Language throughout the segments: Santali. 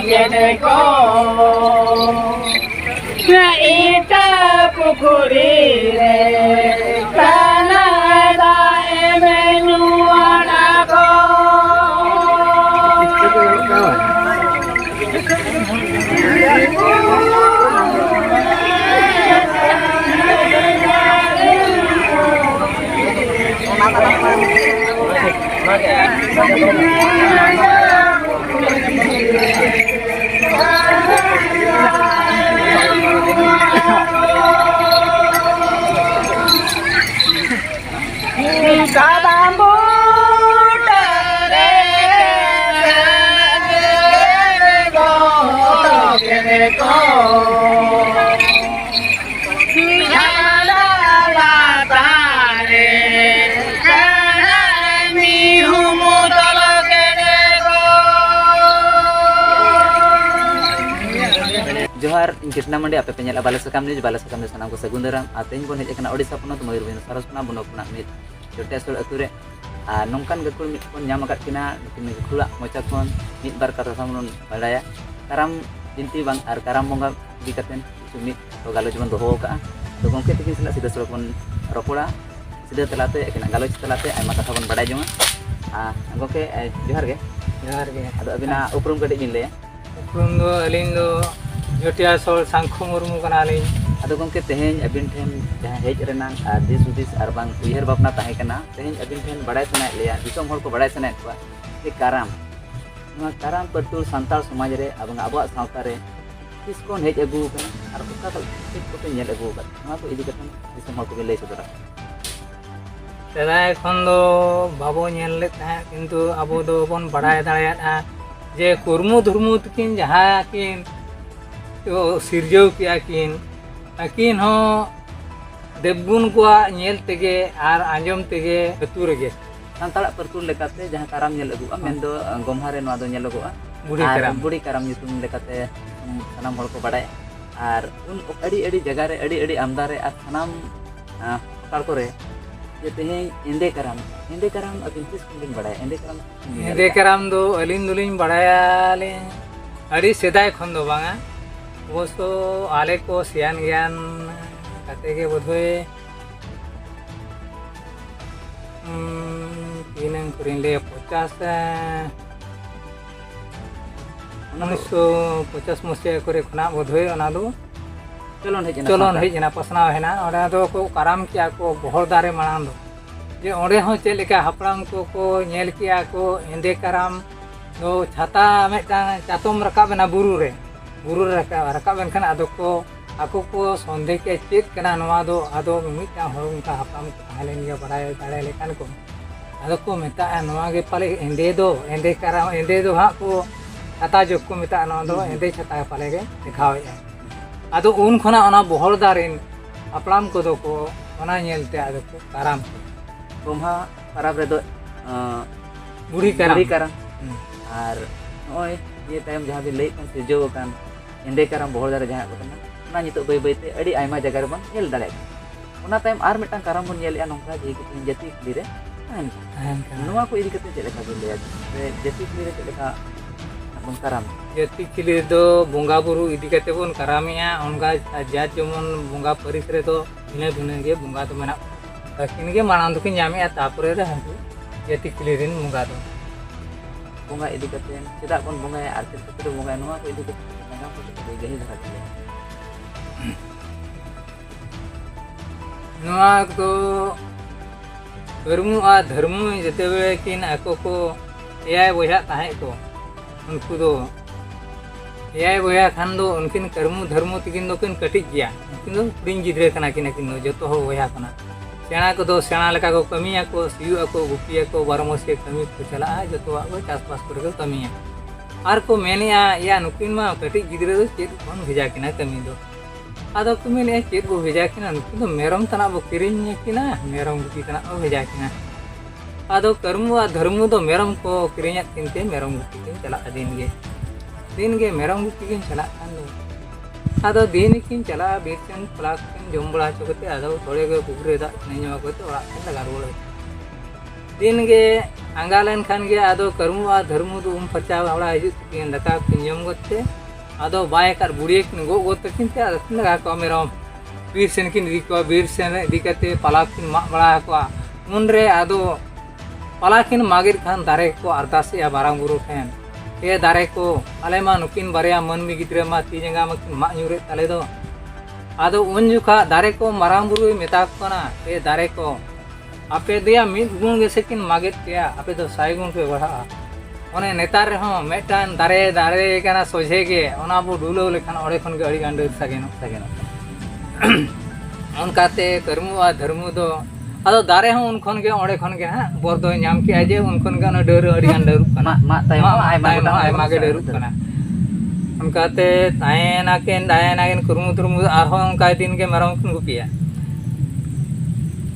gedeko ita pukurire kanada emenuanako जोहार कृष्णा मंडी आपे पेंजल बाला सकम सानाम को सगुन दाराम आतें बन हेज एकना ओडिसा पोनोत मयूरभंज सरसपना बनोपना मित जोटेसुल अतुरे आ नोंकान गकुल मित कोन ᱧᱟᱢ ᱟᱠᱟᱫ ᱠᱤᱱᱟ ᱱᱩᱠᱤᱱ ᱜᱟᱹᱠᱷᱩᱲᱟᱜ ᱢᱚᱪᱟ ᱠᱷᱚᱱ ᱢᱤᱫ ᱵᱟᱨ ᱠᱟᱛᱷᱟ ᱥᱟᱢᱵᱚᱱ ᱵᱟᱲᱟᱭᱟ ᱠᱟᱨᱟᱢ ᱵᱤᱱᱛᱤ ᱵᱟᱝ ᱟᱨ ᱠᱟᱨᱟम ᱵᱚᱸᱜᱟ ᱤᱫᱤ ᱠᱟᱛᱮᱱ ᱠᱤᱪᱷᱩ ᱢᱤᱫ ᱜᱟᱞᱚᱪ ᱵᱚᱱ ᱫᱚᱦᱚ ᱟᱠᱟᱜᱼᱟ ᱛᱚ ᱜᱚᱢᱠᱮ ᱛᱟᱹᱠᱤᱱ ᱥᱟᱞᱟᱜ ᱥᱤᱫᱟᱹ ᱥᱚᱲᱚᱠ ᱵᱚᱱ ᱨᱚᱯᱚᱲᱟ ᱥᱤᱫᱟᱹ ᱛᱟᱞᱟᱛᱮ ᱮᱠᱮᱱᱟᱜ ᱜᱟᱞᱚᱪ ᱛᱟᱞᱟᱛᱮ ᱟᱭᱢᱟ ᱠᱟᱛᱷᱟ ᱵᱚᱱ ᱵᱟᱰᱟᱭ ᱡᱚᱝᱟ ᱜᱚᱢᱠᱮ ᱡᱚᱦᱟᱨ ᱜᱮ ᱟᱫᱚ ᱟᱹᱵᱤᱱᱟᱜ ᱩᱯᱨᱩᱢ ᱠᱟᱹᱴᱤᱡ ᱵᱤᱱ ᱞᱟᱹᱭᱟ ᱩᱯᱨᱩᱢ ᱫᱚ ᱟᱹᱞᱤᱧ ᱫᱚ ᱡᱚᱴᱤᱭᱟ ᱥᱚᱲ ᱥᱟᱝᱠᱷᱚ ᱢᱩᱨᱢᱩ ᱠᱟᱱᱟᱞᱤᱧ ᱟᱫᱚ ᱜᱚᱢᱠᱮ ᱛᱮᱦᱮᱧ ᱟᱹᱵᱤᱱ ᱴᱷᱮᱱ ᱡᱟᱦᱟᱸ ᱦᱮᱡ ᱨᱮᱱᱟᱜ ᱫᱤᱥ ᱦᱩᱫᱤᱥ ᱟᱨ ᱵᱟᱝ ᱩᱭᱦᱟᱹᱨ ᱵᱷᱟᱵᱽᱱᱟ ᱛᱟᱦᱮᱸ ᱠᱟᱱᱟ ᱛᱮᱦᱮᱧ ᱟᱹᱵᱤᱱ ᱴᱷᱮᱱ ᱵᱟᱲᱟᱭ ᱥᱟᱱᱟᱭᱮᱫ ᱞᱮᱭᱟ ᱫᱤᱥᱚᱢ ᱦᱚᱲ ᱠᱚ ᱵᱟᱲᱟᱭ ᱥᱟᱱᱟᱭᱮᱫ ᱠᱚᱣᱟ ᱡᱮ ᱠᱟᱨᱟᱢ ᱱᱚᱣᱟ ᱠᱟᱨᱟᱢ ᱯᱟᱹᱨᱛᱩᱞ ᱥᱟᱱᱛᱟᱲ ᱥᱚᱢᱟᱡᱽ ᱨᱮ ᱟᱵᱚᱣᱟᱜ ᱥᱟᱶᱛᱟ ᱨᱮ ᱛᱤᱥ ᱠᱷᱚᱱ ᱦᱮᱡ ᱟᱹᱜᱩ ᱟᱠᱟᱱᱟ ᱟᱨ ᱚᱠᱟ ᱪᱮᱫ ᱠᱚᱯᱮ ᱧᱮᱞ ᱟᱹᱜᱩ ᱟᱠᱟᱫᱟ ᱱᱚᱣᱟ ᱠᱚ ᱤᱫᱤ ᱠᱟᱛᱮ ᱫᱤᱥᱚᱢ ᱦᱚᱲ ᱠᱚᱵᱤᱱ ᱞᱟᱹᱭ ᱥᱚᱫᱚᱨᱟ ᱥᱮᱫᱟᱭ ᱠᱷᱚᱱ ᱫᱚ ᱵᱟᱵᱚ ᱧᱮᱞ ᱞᱮᱫ ᱛᱟᱦᱮᱸᱫ ᱠᱤᱱᱛᱩ ᱟᱵᱚ ᱫᱚᱵᱚᱱ ᱵᱟᱲᱟᱭ ᱫᱟᱲᱮᱭᱟᱜᱼᱟ ᱡᱮ ᱠᱩᱨᱢᱩ ᱫᱷᱩᱨᱢᱩ ᱛᱟᱹᱠᱤᱱ ᱡᱟᱦᱟᱸ ᱠᱤᱱ ᱥᱤᱨᱡᱟᱹᱣ ᱠᱮᱜᱼᱟ ᱠᱤᱱ ᱟᱹᱠᱤᱱ ᱦᱚᱸ ᱫᱮᱵᱽᱜᱩᱱ ᱠᱚᱣᱟᱜ ᱧᱮᱞ ᱛᱮᱜᱮ ᱟᱨ ᱟᱸᱡᱚᱢ ᱛᱮᱜᱮ ᱟᱹᱛᱩ ᱨᱮᱜᱮ ᱥᱟᱱᱛᱟᱲᱟᱜ ᱯᱟᱹᱨᱛᱩᱞ ᱞᱮᱠᱟᱛᱮ ᱡᱟᱦᱟᱸ ᱠᱟᱨᱟᱢ ᱧᱮᱞ ᱟᱹᱜᱩᱜᱼᱟ ᱢᱮᱱᱫᱚ ᱜᱚᱢᱦᱟ ᱨᱮ ᱱᱚᱣᱟ ᱫᱚ ᱧᱮᱞᱚᱜᱚᱜᱼᱟ ᱵᱩᱲᱦᱤ ᱠᱟᱨᱟᱢ ᱧᱩᱛᱩᱢ लेकाते ᱥᱟᱱᱟᱢ ᱦᱚᱲ ᱠᱚ ᱵᱟᱲᱟᱭᱟ ᱟᱨ ᱟᱹᱰᱤ ᱡᱟᱭᱜᱟ ᱨᱮ ᱟᱹᱰᱤ ᱟᱢᱫᱟ ᱨᱮ ᱟᱨ ᱥᱟᱱᱟम ᱴᱚᱴᱷᱟ ᱠᱚᱨᱮ ᱡᱮ ᱛᱮᱦᱮᱧ ᱮᱸᱫᱮ ᱠᱟᱨᱟᱢ ᱟᱹᱵᱤᱱ ᱛᱤᱥ ᱠᱷᱚᱱ ᱵᱤᱱ ᱵᱟᱲᱟᱭᱟ ᱮᱸᱫᱮ ᱠᱟᱨᱟᱢ ᱫᱚ ᱟᱹᱞᱤᱧ ᱫᱚᱞᱤᱧ ᱵᱟᱲᱟᱭᱟᱞᱤᱧ ᱟᱹᱰᱤ ᱥᱮᱫᱟᱭ ᱠᱷᱚᱱ ᱫᱚ ᱵᱟᱝᱟ ᱚᱵᱚᱥᱥᱚ ᱟᱞᱮ ᱠᱚ ᱥᱮᱭᱟᱱ ᱜᱮᱭᱟᱱ ᱠᱟᱛᱮ ᱜᱮ ᱵᱳধᱦᱚᱭ तीन करें ले 1950 मसीहा करे खुना बोधोय ओना दो चलन हेजना पसनाव हेना ओडा दो को काराम किया को बहर दारे मांग दो जे ओडे हो चे लेका हपड़ाम को नेल किया को एंदे काराम दो छाता मेटा चातम रकाबना बुरु रे रकाबन खान आदो को आको को संदे के चेत कना नवा दो आदो मिटा हरमका हपड़ाम को हालेन या बड़ाय दाड़े लेकान को आदो को मेता नवा के पाले एंदे काराम एंदे दो हा को छाता जो को मेता नवा दो एंदे छाता पाले के दिखावे आदो उन खना ओना बहर दारेन हपड़ाम को दो को ओना नेलते आदो को काराम गोमहा पाराब रे दो बुढ़ी काराम और नय ये टाइम जहाँ भी लई सिरजो कान एंदे काराम बहर दारे जहाँ को ना नितो बई बईते अड़ी आयमा जगह रे बन नेल दाड़े ओना टाइम आर मिटांग काराम बन नेल या नोंका जे कि जति क्ली रे नोवा को इदी कते चलेखा बिन लेया जति क्ली रे चलेखा बन काराम जति क्ली दो बोंगा बुरु इदी कते बन कारामिया ओनगा जात जमन बोंगा परिस रे दो बिना बिना गे बोंगा तो मेना तकिन गे मानां दो कि ᱧᱟᱢᱮᱟ तापरे रे हांगु जति क्ली रिन बोंगा दो बोंगा इदी कते चेदा बन बोंगा आर कते बोंगा नोवा को इदी कते नागा को गही धरा दिले नोआ तो कर्मु आ धर्मु जते बेले किन आको को एयाय बोया ताहे को उनको दो एयाय बोया खान दो उनकिन कर्मु धर्मु तिकिन दो किन कटिक गया उनकिन दो प्रिंग गिद्रे कना किन जतो हो बोया कना सेना को दो सेना लेका को कमिया को सियु को गुपिया को बारमोसे कमी को चला जतो आ चास पास कर को कमिया आर को मेनिया या नुकिन मा कटिक गिद्रे दो चेत कोन भेजा किना कमी दो आदो को मेने चेत बो भेजा किना नुकिन दो मेरम तना बो किरिन किना मेरम गुपी तना बो भेजा किना आदो कर्मु आ धर्मु दो मेरम को किरिन्या किनते मेरम गुपी किन चला दिन गे मेरम गुपी किन चला कान दो आदो दिन किन चला बीरचन प्लाक किन जम बड़ा चोकते आदो थोड़े गे पुकुरे दा नैया कोते ओड़ा किन लगा रोले दिन गे आंगालन खान गे आदो कर्मु आ धर्मु दो फरचा बड़ा हिजुत किन दका किन जम गोते आदो बाय कार बुढ़िए किन गो गोत किन ते आदो किन लगा को मेरम बीर सेन किन इदी को बीर सेन इदी कते पला किन मा बड़ा को उनरे आदो पला किन मागिर खान दारे को अरदास या बारांग गुरु ठेन ए दारे को आले मा नुकिन बारिया मनमी गिद्रे मा ती जंगा मा किन मा ᱧᱩᱨᱮ ताले दो आदो उन जुखा दारे को मारांग बुरु मेता कोना ए दारे को आपे दिया मिद गुण गे सेकिन मागित किया आपे दो साई गुण पे बढ़ा ओने नेतार हो मेटान दारे दारे काना सोझे गे ओना बो डुलो लेखान ओडे खन गे अड़ी गांडे सागेनो उनकाते कर्मु आ धर्मु दो आदो दारे हो उन खन गे ओडे खन गे हा बोर दो नाम के आजे उन खन गे डर अड़ी गांडे रुकना मा ताय आई मागे डर रुकना उनकाते तायना केन दायना केन कर्मु धर्मु आरो उनका दिन के मरम किन गुपिया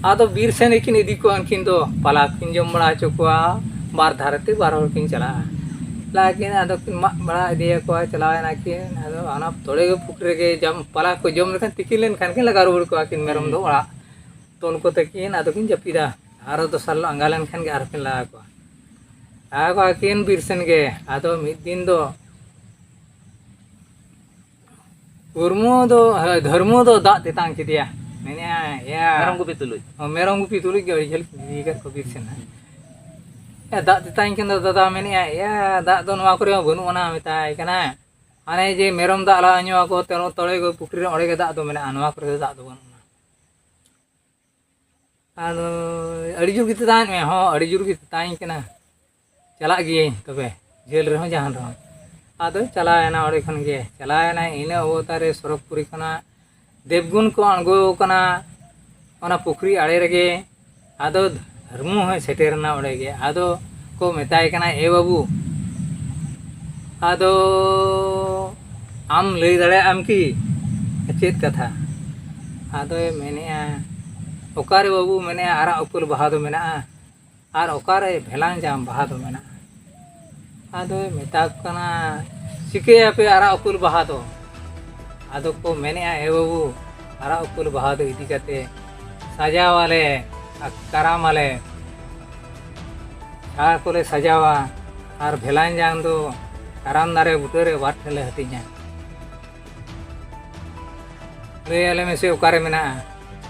आदो बीर सेन किन इदी को अनकिन दो पला किन जम बड़ा चुकवा बार धारते बार हर किन चला लाकिन आदो किन मा बड़ा इदिया को चला ना किन आदो आना थोड़े के पुकरे के जम पला को जम लेखन तिकिलेन खान किन लगा रुड़ को किन मेरम दो बड़ा तो उनको तकिन आदो किन जपीदा आरो तो साल अंगालन खान के आर किन लगा को आगो किन बीर सेन के आदो मिद दिन दो कर्मु दो धर्मु दो दा तेतांग किदिया मैंने या मेरम गुपी तुलुई गे अड़ी झल दी कर को बीर सेन या दा तेतांग किन दो दादा मैंने या दा दो नवा करे बनु ना मेताय कना आने जे मेरम दा ला अन्यो को तेनो तळे गो पुकरी ओड़े गे दा दो मैंने नवा करे दा दो बनु आदो अड़ी जुर गिते तान में हो अड़ी जुर गिते ताई कना चला गे तबे जेल रहो जहां रहो आदो चलायना ओड़े खन गे चलायना इना अवतारे सरकपुरी खना देवगुण को अणगो कना ओना पुखरी आड़े रेगे आदो धर्मु है सेटेरना ओड़े गे आदो को मेताय कना ए बाबू आदो आम लई दाड़े आम की चेत कथा आदो मेने ओकारे बाबू मेने आरा उपुल बहा दो मेना आर ओकारे भेलां जाम बहा दो मेना आदो मेता कना चिके पे आरा उपुल बहा दो आदो को मैंने ए बाबू आरा उपुल बहा दो इदी कते सजावाले कराम वाले आ कोले सजावा आर भेलान जान दो कराम दारे बुटरे वाट ठेले हतिኛ लेले में से ओकारे मेना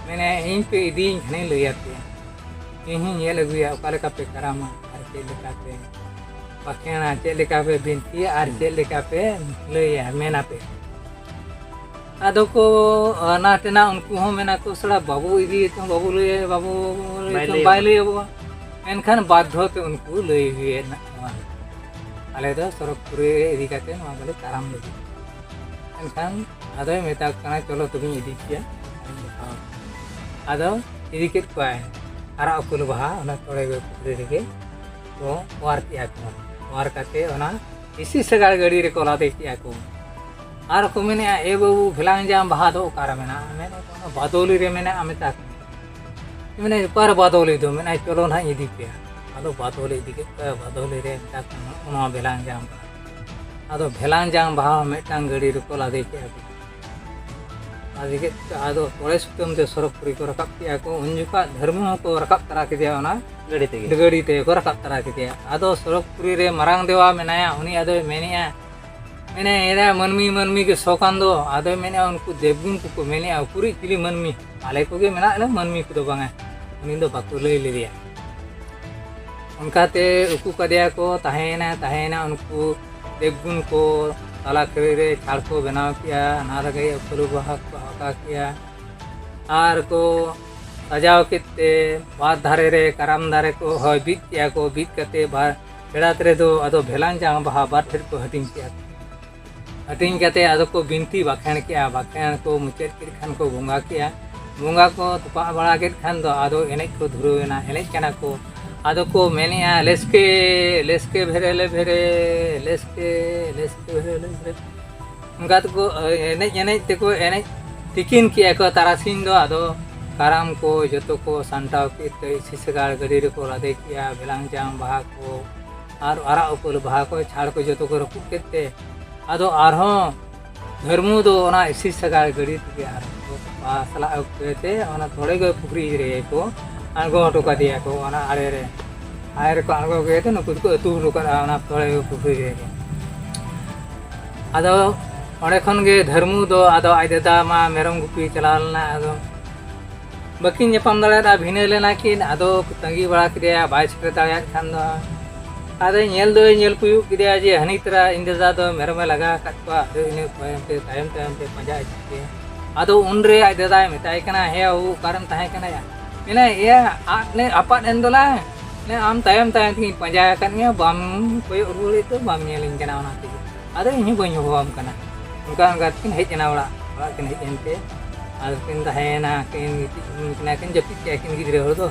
मैंने इन पे इदी घने लइयाते इही नेल अगुया ओकाले का पे करामा आर के लेका पे पखेना चेलेका पे बिनती आर चेलेका पे लइया मेना पे आदो को नाटेना उनको हो मेना को सड़ा बाबू इदी तो बाबू ले बाबू बाइले बाबू एनखान बाध्य ते उनको लई हुए ना आले दो सरकपुरी इदी काते नो बोले कराम लगी एनखान आदो मेता कना चलो तुम इदी किया आदो इदी के पाए आरा अकुल बहा ओना तोड़े गए पुखरी रेगे तो वार किया को वार काते ओना इसी सगाड़ गाड़ी रे कोला दे किया को आर को मैंने ए बाबू भेलांग जाम बहा दो कार मेना मैंने तो बादोली रे मैंने अमिता मैंने पर बादोली दो मैंने चलो ना इदी पे आदो बादोली इदी के बादोली रे तक ओना भेलांग जाम आदो भेलांग जाम बहा मेटांग गाड़ी रे कोला दे किया आदि के आदो तोड़े सुतम ते सरकपुरी को रकब किया को उनजुका धर्म को रकब तरा के दिया ओना गड़ी ते को रकब तरा के दिया आदो सरकपुरी रे मरांग देवा मेनाया उनी आदो मेनिया मैंने एरा मनमी मनमी के सोकान दो आदो मैंने उनको देवगुण को मैंने पूरी चिली मनमी आले को गे मेना ले मनमी को दो बांगा उनी दो बाकु लई ले दिया उनका ते उकु कदिया को ताहेना उनको देवगुण को ताला करे रे छाड़ को बनाव किया नार गए फलु बहा को हका किया आर को सजाव किते बात धारे रे कराम धारे को होय बीत किया को बीत कते बार पेड़ा तरे दो आदो भेलान जांग बहा बार ठेर को हटिंग किया हटिंग कते आदो को बिनती बाखेण किया बाखेण को मुचेत के खान को बोंगा किया बोंगा को तुपा बड़ा के खान दो आदो एने को धुरुवेना एने कना को आदो को मैंने लेस्के भेरे भेरे लेस्के भेरे उनका तो को एने ते को एने तिकिन किया को तारासिंग दो आदो कराम को जतो को सांटाव के सिसगाड़ गड़ी रे को लादे किया भेलांग जाम बहा को आर आरा उपुल बहा को छाड़ को जतो को रपु केते आदो आरो धर्मु दो ओना सिसगाड़ गड़ी ते आर को पासला केते ओना थोड़े गो पुखरी रे को आगो हटो का दिया को ओना आरे रे air ko anggo ge to nuku ko atu ru ka na tole pukri ge ado ᱚᱸᱰᱮ ᱠᱷᱚᱱ ᱜᱮ ᱫᱷᱟᱨᱢᱩ ᱫᱚ ᱟᱫᱚ ᱟᱡ ᱫᱟᱫᱟ ᱢᱟ ᱢᱮᱨᱚᱢ ᱜᱩᱯᱤ ᱪᱟᱞᱟᱣ ᱞᱮᱱᱟ ᱟᱫᱚ ᱵᱟᱹᱠᱤᱱ ᱧᱟᱯᱟᱢ ᱫᱟᱲᱮᱭᱟᱫᱟ ᱵᱷᱤᱱᱟᱹ ᱞᱮᱱᱟ ᱠᱤᱱ ᱟᱫᱚ ᱛᱟᱺᱜᱤ ᱵᱟᱲᱟ ᱠᱮᱫᱮᱭᱟ ᱵᱟᱭ ᱥᱮᱴᱮᱨ ᱫᱟᱲᱮᱭᱟᱜ ᱠᱷᱟᱱ ᱫᱚ ᱟᱫᱚ ᱧᱮᱞ ᱫᱚᱭ ᱧᱮᱞ ᱠᱩᱭᱩᱜ ᱠᱮᱫᱮᱭᱟ ᱡᱮ ᱦᱟᱹᱱᱤ ᱛᱚᱨᱟ ᱤᱧ ᱫᱟᱫᱟ ᱫᱚ ᱢᱮᱨᱚᱢᱮ ᱞᱟᱜᱟ ᱟᱠᱟᱫ ᱠᱚᱣᱟ ᱟᱫᱚ ᱤᱱᱟᱹ ᱛᱟᱭᱚᱢ ᱛᱮ ᱯᱟᱸᱡᱟ ᱤᱫᱤ ᱠᱮᱫᱮᱭᱟ ᱟᱫᱚ ᱩᱱᱨᱮ ᱟᱡ ᱫᱟᱫᱟᱭ ᱢᱮᱛᱟᱭ ᱠᱟᱱᱟ ᱦᱮᱸ ᱵᱟᱹᱵᱩ ᱚᱠᱟᱨᱮᱢ ᱛᱟᱦᱮᱸ ᱠᱟᱱᱟ ᱢᱮᱱᱟᱭ ᱮᱭᱟ ᱟᱯᱟᱫ ᱮᱱ ᱫᱚᱞᱟᱝ ᱟᱢ ᱛᱟᱭᱚᱢ ᱛᱮᱜᱤᱧ ᱯᱟᱸᱡᱟ ᱟᱠᱟᱫ ᱢᱮᱭᱟ ᱵᱟᱢ ᱠᱚᱭᱚᱜ ᱨᱩᱣᱟᱹᱲᱮᱫ ᱫᱚ ᱵᱟᱢ ᱧᱮᱞᱤᱧ ᱠᱟᱱᱟ ᱚᱱᱟ ᱛᱮᱜᱮ ᱟᱫᱚ ᱤᱧ ᱦᱚᱸ ᱵᱟᱹᱧ ᱦᱚᱦᱚᱣᱟᱢ ᱠᱟᱱᱟ ᱚᱱᱠᱟ ᱚᱱᱠᱟ ᱛᱮᱠᱤᱱ ᱦᱮᱡ ᱮᱱᱟ ᱚᱲᱟᱜ ᱠᱤᱱ ᱦᱮᱡ ᱮᱱᱛᱮ ᱟᱫᱚ ᱠᱤᱱ ᱛᱟᱦᱮᱸᱭᱮᱱᱟ ᱠᱤᱱ ᱜᱤᱛᱤᱡ ᱡᱟᱹᱯᱤᱫ ᱠᱮᱜᱼᱟ ᱠᱤᱱ ᱜᱤᱫᱽᱨᱟᱹ ᱦᱚᱲ ᱫᱚ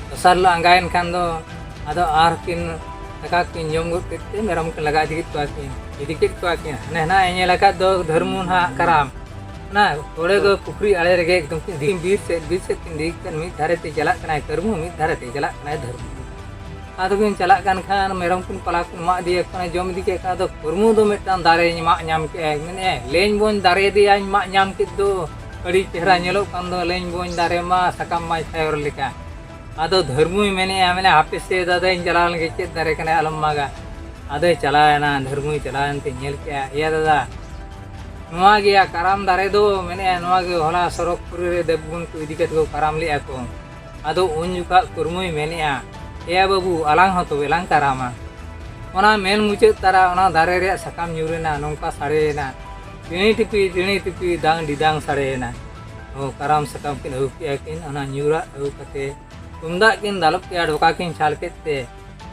ᱫᱚᱥᱟᱨ ᱦᱤᱞᱳᱜ ᱟᱸᱜᱟᱭᱮᱱ ᱠᱷᱟᱱ ᱫᱚ ᱟᱫᱚ ᱟᱨ ᱠᱤᱱ ᱫᱟᱠᱟ ᱠᱤᱱ ᱡᱚᱢ ᱜᱚᱫ ᱠᱮᱫ ᱛᱮ ᱢᱮᱨᱚᱢ ᱠᱤᱱ ᱞᱟᱜᱟ ᱤᱫᱤ ᱠᱮᱫ ᱠᱚᱣᱟ ᱠᱤᱱ ᱦᱟᱱᱟ ᱧᱮᱞ ᱟᱠᱟᱫ ᱫᱚ ᱫᱷᱟᱨᱢᱩ ᱱᱟᱦᱟᱜ ᱠᱟᱨᱟᱢ ᱚᱱᱟ ᱛᱚᱲᱮ ᱫᱚ ᱯᱩᱠᱷᱨᱤ ᱟᱲᱮ ᱨᱮᱜᱮ ᱮᱠᱫᱚᱢ ᱠᱤᱱ ᱵᱤᱨ ᱥᱮᱫ ᱠᱤᱱ ᱤᱫᱤ ᱠᱟᱱ ᱢᱤᱫ ᱫᱷᱟᱨᱮ ᱛᱮ ᱪᱟᱞᱟᱜ ᱠᱟᱱᱟᱭ ᱠᱟᱹᱨᱢᱩ ᱢᱤᱫ ᱫᱷᱟᱨᱮ ᱛᱮ ᱪᱟᱞᱟᱜ ᱠᱟᱱᱟᱭ ᱫᱷᱟᱨᱢᱩ ᱟᱫᱚ ᱠᱤᱱ ᱪᱟᱞᱟᱜ ᱠᱟᱱ ᱠᱷᱟᱱ ᱢᱮᱨᱚᱢ ᱠᱤᱱ ᱯᱟᱞᱟ ᱠᱤᱱ ᱢᱟᱜ ᱤᱫᱤᱭᱮ ᱠᱟᱱᱟ ᱡᱚᱢ ᱤᱫᱤ ᱠᱮᱫ ᱠᱷᱟᱱ ᱟᱫᱚ ᱠᱟᱹᱨᱢᱩ ᱫᱚ ᱢᱤᱫᱴᱟᱝ ᱫᱟᱨᱮᱧ ᱢᱟᱜ ᱧᱟᱢ ᱠᱮᱜᱼᱟ ᱢᱮᱱᱮᱫᱼᱟ ᱞᱮᱧ ᱵᱚᱧ ᱫᱟᱨᱮ ᱫᱮᱭᱟᱧ ᱢᱟᱜ ᱧᱟᱢ ᱠᱮᱫ ᱫᱚ ᱟᱹᱰᱤ ᱪᱮᱦᱨᱟ ᱧᱮᱞᱚᱜ ᱠᱟᱱ ᱫᱚ ᱞᱮᱧ ᱵᱚᱧ ᱫᱟᱨᱮ ᱢᱟ ᱥᱟᱠᱟᱢ ᱢᱟᱭ ᱥᱟᱭᱚᱨ ᱞᱮᱠᱟ ᱟᱫᱚ ᱫᱷᱟᱨᱢᱩᱭ ᱢᱮᱱᱮᱫᱼᱟ ᱦᱟᱯᱮ ᱥᱮ ᱫᱟᱫᱟᱧ ᱪᱟᱞᱟᱣ ᱞᱮᱱᱜᱮ ᱪᱮᱫ ᱫᱟᱨᱮ ᱠᱟᱱᱟ ᱟᱞᱚᱢ ᱢᱟᱜᱟ ᱟᱫᱚᱭ ᱪᱟᱞᱟᱣᱮᱱᱟ ᱫᱷᱟᱨᱢᱩᱭ ᱪᱟᱞᱟᱣᱮᱱᱛᱮ ᱧᱮᱞ ᱠᱮᱜᱼᱟ ᱤᱭᱟᱹ ᱫᱟᱫᱟ ᱱᱚᱣᱟ ᱜᱮᱭᱟ ᱠᱟᱨᱟᱢ ᱫᱟᱨᱮ ᱫᱚ ᱢᱮᱱᱮᱫᱼᱟ ᱱᱚᱣᱟ ᱜᱮ ᱦᱚᱞᱟ ᱥᱚᱨᱚᱜᱽ ᱯᱩᱨᱤ ᱨᱮ ᱫᱮᱵᱜᱩᱱ ᱠᱚ ᱤᱫᱤ ᱠᱟᱛᱮ ᱠᱚ ᱠᱟᱨᱟᱢ ᱞᱮᱜᱼᱟ ᱠᱚ ᱟᱫᱚ ᱩᱱ ᱡᱚᱠᱷᱟᱜ ᱠᱩᱨᱢᱩᱭ ᱢᱮᱱᱮᱫᱼᱟ ᱮᱭᱟ ᱵᱟᱹᱵᱩ ᱟᱞᱟᱝ ᱦᱚᱸ ᱛᱚᱵᱮ ᱞᱟᱝ ᱠᱟᱨᱟᱢᱟ ᱚᱱᱟ ᱢᱮᱱ ᱢᱩᱪᱟᱹᱫ ᱛᱟᱨᱟ ᱚᱱᱟ ᱫᱟᱨᱮ ᱨᱮᱭᱟᱜ ᱥᱟᱠᱟᱢ ᱧᱩᱨᱮᱱᱟ ᱱᱚᱝᱠᱟ ᱥᱟᱲᱮᱭᱮᱱᱟ ᱴᱤᱬᱤ ᱴᱤᱯᱤ ᱫᱟᱝ ᱰᱤᱫᱟᱝ ᱥᱟᱲᱮᱭᱮᱱᱟ ᱠᱟᱨᱟᱢ ᱥᱟᱠᱟᱢ ᱠᱤᱱ ᱟᱹᱜᱩ ᱠᱮᱜᱼᱟ ᱠᱤᱱ ᱚᱱᱟ ᱧᱩᱨᱟᱜ ᱟᱹᱜᱩ ᱠᱟᱛᱮ ᱛᱩᱢᱫᱟᱜ ᱠᱤᱱ ᱫᱟᱞᱚᱵ ᱠᱮᱜᱼᱟ ᱰᱚᱠᱟ ᱠᱤᱱ ᱪᱷᱟᱞ ᱠᱮᱫ ᱛᱮ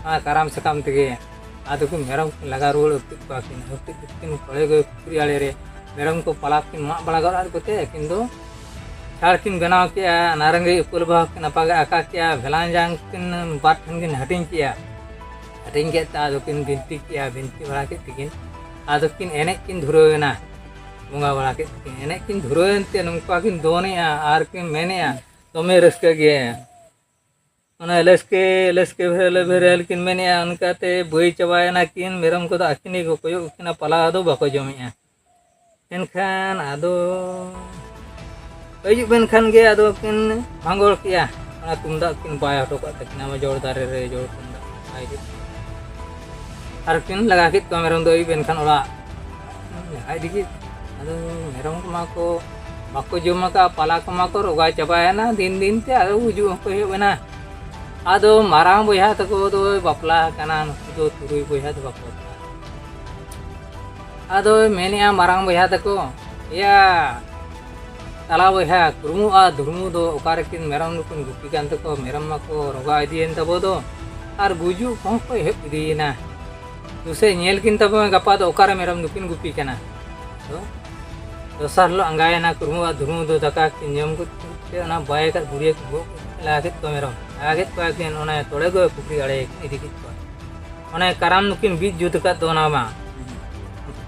ᱚᱱᱟ ᱠᱟᱨᱟᱢ ᱥᱟᱠᱟᱢ ᱛᱮᱜᱮ ᱟᱫᱚ ᱠᱤᱱ ᱢᱮᱨᱚᱢ ᱠᱤᱱ ᱞᱟᱜᱟ ᱨᱩᱣᱟᱹᱲ ᱟᱹᱜᱩ ᱠᱮᱫ ᱠᱚᱣᱟ ᱠᱤᱱ ᱟᱹᱜᱩ ᱠᱮᱫ ᱠᱤᱱ ᱠᱚᱲᱮ ᱜᱚᱭ ᱯᱩᱠᱷᱨᱤ ᱟᱲᱮ ᱨᱮ ᱢᱮᱨᱚᱢ ᱠᱚ ᱯᱟᱞᱟ ᱠᱤᱱ ᱢᱟᱜ ᱵᱟᱲᱟ ᱜᱚᱫ ᱟᱫ ᱠᱚᱛᱮ ᱟᱹᱠᱤᱱ ᱫᱚ ᱪᱷᱟᱲ ᱠᱤᱱ ᱵᱮᱱᱟᱣ ᱠᱮᱜᱼᱟ ᱱᱟᱨᱟᱝᱜᱤ ᱩᱯᱟᱹᱞ ᱵᱟᱦᱟ ᱠᱤᱱ ᱟᱯᱟᱜᱟ ᱟᱠᱟ ᱠᱮᱜᱼᱟ ᱵᱷᱮᱞᱟᱝ ᱡᱟᱝ ᱠᱤᱱ ᱵᱟᱨ ᱴᱷᱮᱱ ᱠᱤᱱ ᱦᱟᱹᱴᱤᱧ ᱠᱮᱜᱼᱟ ᱦᱟᱹᱴᱤᱧ ᱠᱮᱫ ᱛᱮ ᱟᱫᱚ ᱠᱤᱱ ᱵᱤᱱᱛᱤ ᱠᱮᱜᱼᱟ ᱵᱤᱱᱛᱤ ᱵᱟᱲᱟ ᱠᱮᱫ ᱛᱮᱠᱤᱱ ᱟᱫᱚ ᱠᱤᱱ ᱮᱱᱮᱡ ᱠᱤᱱ ᱫᱷᱩᱨᱟᱹᱣᱮᱱᱟ ᱵᱚᱸᱜᱟ ᱵᱟᱲᱟ ᱠᱮᱫ ᱛᱮᱠᱤᱱ ᱮᱱᱮᱡ ᱠᱤᱱ ᱫᱷᱩᱨᱟᱹᱣᱮᱱᱛᱮ ᱱᱚᱝᱠᱟ ᱠᱤᱱ ᱫᱚᱱᱮᱜᱼᱟ ᱟᱨ ᱠᱤᱱ ᱢᱮᱱᱮᱜᱼᱟ ᱫᱚᱢᱮ ᱨᱟᱹᱥᱠᱟᱹ ᱜᱮ ᱚᱱᱟ ᱞᱮᱥᱠᱮ ᱵᱷᱮᱨᱮᱞ ᱠᱤᱱ ᱢᱮᱱᱮᱜᱼᱟ ᱚᱱᱠᱟᱛᱮ ᱵᱟᱹᱭ ᱪᱟᱵᱟᱭᱮᱱᱟ ᱠᱤᱱ ᱢᱮᱨᱚᱢ ᱠᱚᱫᱚ ᱟᱹᱠᱤᱱ ᱜᱮᱠᱚ ᱠᱚᱭᱚᱜ ᱠᱤᱱᱟ ᱯᱟᱞᱟ ᱫᱚ ᱵᱟᱠᱚ ᱡᱚᱢᱮᱜᱼᱟ ᱮᱱᱠᱷᱟᱱ ᱟᱫᱚ ᱟᱹᱭᱩᱵ ᱮᱱᱠᱷᱟᱱ ᱜᱮ ᱟᱫᱚ ᱠᱤᱱ ᱵᱷᱟᱸᱜᱚᱲ ᱠᱮᱜᱼᱟ ᱚᱱᱟ ᱛᱩᱢᱫᱟᱜ ᱠᱤᱱ ᱵᱟᱭ ᱦᱚᱴᱚ ᱠᱟᱜ ᱛᱟᱹᱠᱤᱱᱟ ᱡᱚᱲ ᱫᱟᱨᱮ ᱨᱮ ᱡᱚᱲ ᱛᱩᱢᱫᱟᱜ ᱵᱟᱭ ᱠᱮᱫ ᱟᱨ ᱠᱤᱱ ᱞᱟᱜᱟ ᱠᱮᱫ ᱠᱚᱣᱟ ᱢᱮᱨᱚᱢ ᱫᱚ ᱟᱹᱭᱩᱵ ᱮᱱᱠᱷᱟᱱ ᱚᱲᱟᱜ ᱞᱟᱜᱟ ᱤᱫᱤ ᱠᱮᱫ ᱟᱫᱚ ᱢᱮᱨᱚᱢ ᱠᱚᱢᱟ ᱠᱚ ᱵᱟᱠᱚ ᱡᱚᱢ ᱟᱠᱟᱫ ᱯᱟᱞᱟ ᱠᱚᱢᱟ ᱠᱚ ᱨᱚᱜᱟ ᱪᱟᱵᱟᱭᱮᱱᱟ ᱫᱤᱱ ᱛᱮ ᱟᱫᱚ ᱜᱩᱡᱩᱜ ᱦᱚᱸᱠᱚ ᱮᱦᱚᱵ ᱮᱱᱟ ᱟᱫᱚ ᱢᱟᱨᱟᱝ ᱵᱚᱭᱦᱟ ᱛᱟᱠᱚ ᱫᱚ ᱵᱟᱯᱞᱟ ᱟᱠᱟᱱᱟ ᱱᱩᱠᱩ ᱫᱚ ᱛᱩᱨᱩᱭ ᱵᱚᱭᱦᱟ ᱫᱚ ᱵᱟᱠᱚ ᱵᱟᱯᱞᱟ ᱟᱫᱚ ᱢᱮᱱᱮᱜᱼᱟ ᱢᱟᱨᱟᱝ ᱵᱚᱭᱦᱟ ᱛᱟᱠᱚ ᱮᱭᱟ ᱛᱟᱞᱟ ᱵᱚᱭᱦᱟ ᱠᱩᱨᱢᱩ ᱟᱨ ᱫᱷᱩᱨᱢᱩ ᱫᱚ ᱚᱠᱟᱨᱮᱠᱤᱱ ᱢᱮᱨᱚᱢ ᱫᱚᱠᱤᱱ ᱜᱩᱯᱤ ᱠᱟᱱ ᱛᱟᱠᱚ ᱢᱮᱨᱚᱢ ᱢᱟᱠᱚ ᱨᱚᱜᱟ ᱤᱫᱤᱭᱮᱱ ᱛᱟᱵᱚ ᱫᱚ ᱟᱨ ᱜᱩᱡᱩᱜ ᱠᱚᱦᱚᱸ ᱠᱚ ᱮᱦᱚᱵ ᱤᱫᱤᱭᱮᱱᱟ ᱫᱩᱥᱮ ᱧᱮᱞ ᱠᱤᱱ ᱛᱟᱵᱚ ᱜᱟᱯᱟ ᱫᱚ ᱚᱠᱟᱨᱮ ᱢᱮᱨᱚᱢ ᱫᱚᱠᱤᱱ ᱜᱩᱯᱤ ᱠᱟᱱᱟ ᱫᱚᱥᱟᱨ ᱦᱤᱞᱳᱜ ᱟᱸᱜᱟᱭᱮᱱᱟ ᱠᱩᱨᱢᱩ ᱟᱨ ᱫᱷᱩᱨᱢᱩ ᱫᱚ ᱫᱟᱠᱟ ᱠᱤᱱ ᱡᱚᱢ ᱠᱮᱫ ᱚᱱᱟ ᱵᱟᱭ ᱠᱟᱛᱮ ᱵᱩᱲᱤᱭᱟᱹ ᱠᱤᱱ ᱜᱚᱜ ᱞᱟᱜᱟ ᱠᱮᱫ ᱠᱚᱣᱟ ᱢᱮᱨᱚᱢ ᱞᱟᱜᱟ ᱠᱮᱫ ᱠᱚᱣᱟ ᱠᱤᱱ ᱚᱱᱟ ᱛᱚᱲᱮ ᱜᱚᱭ ᱯᱩᱠᱷᱨᱤ ᱟᱲᱮ ᱤᱫᱤ ᱠᱮᱫ ᱠᱚᱣᱟ ᱚᱱᱮ ᱠᱟᱨᱟᱢ ᱫᱚᱠᱤᱱ ᱵᱤᱫ ᱡᱩᱛ ᱟᱠᱟᱫ ᱫᱚ ᱚᱱᱟ ᱢᱟ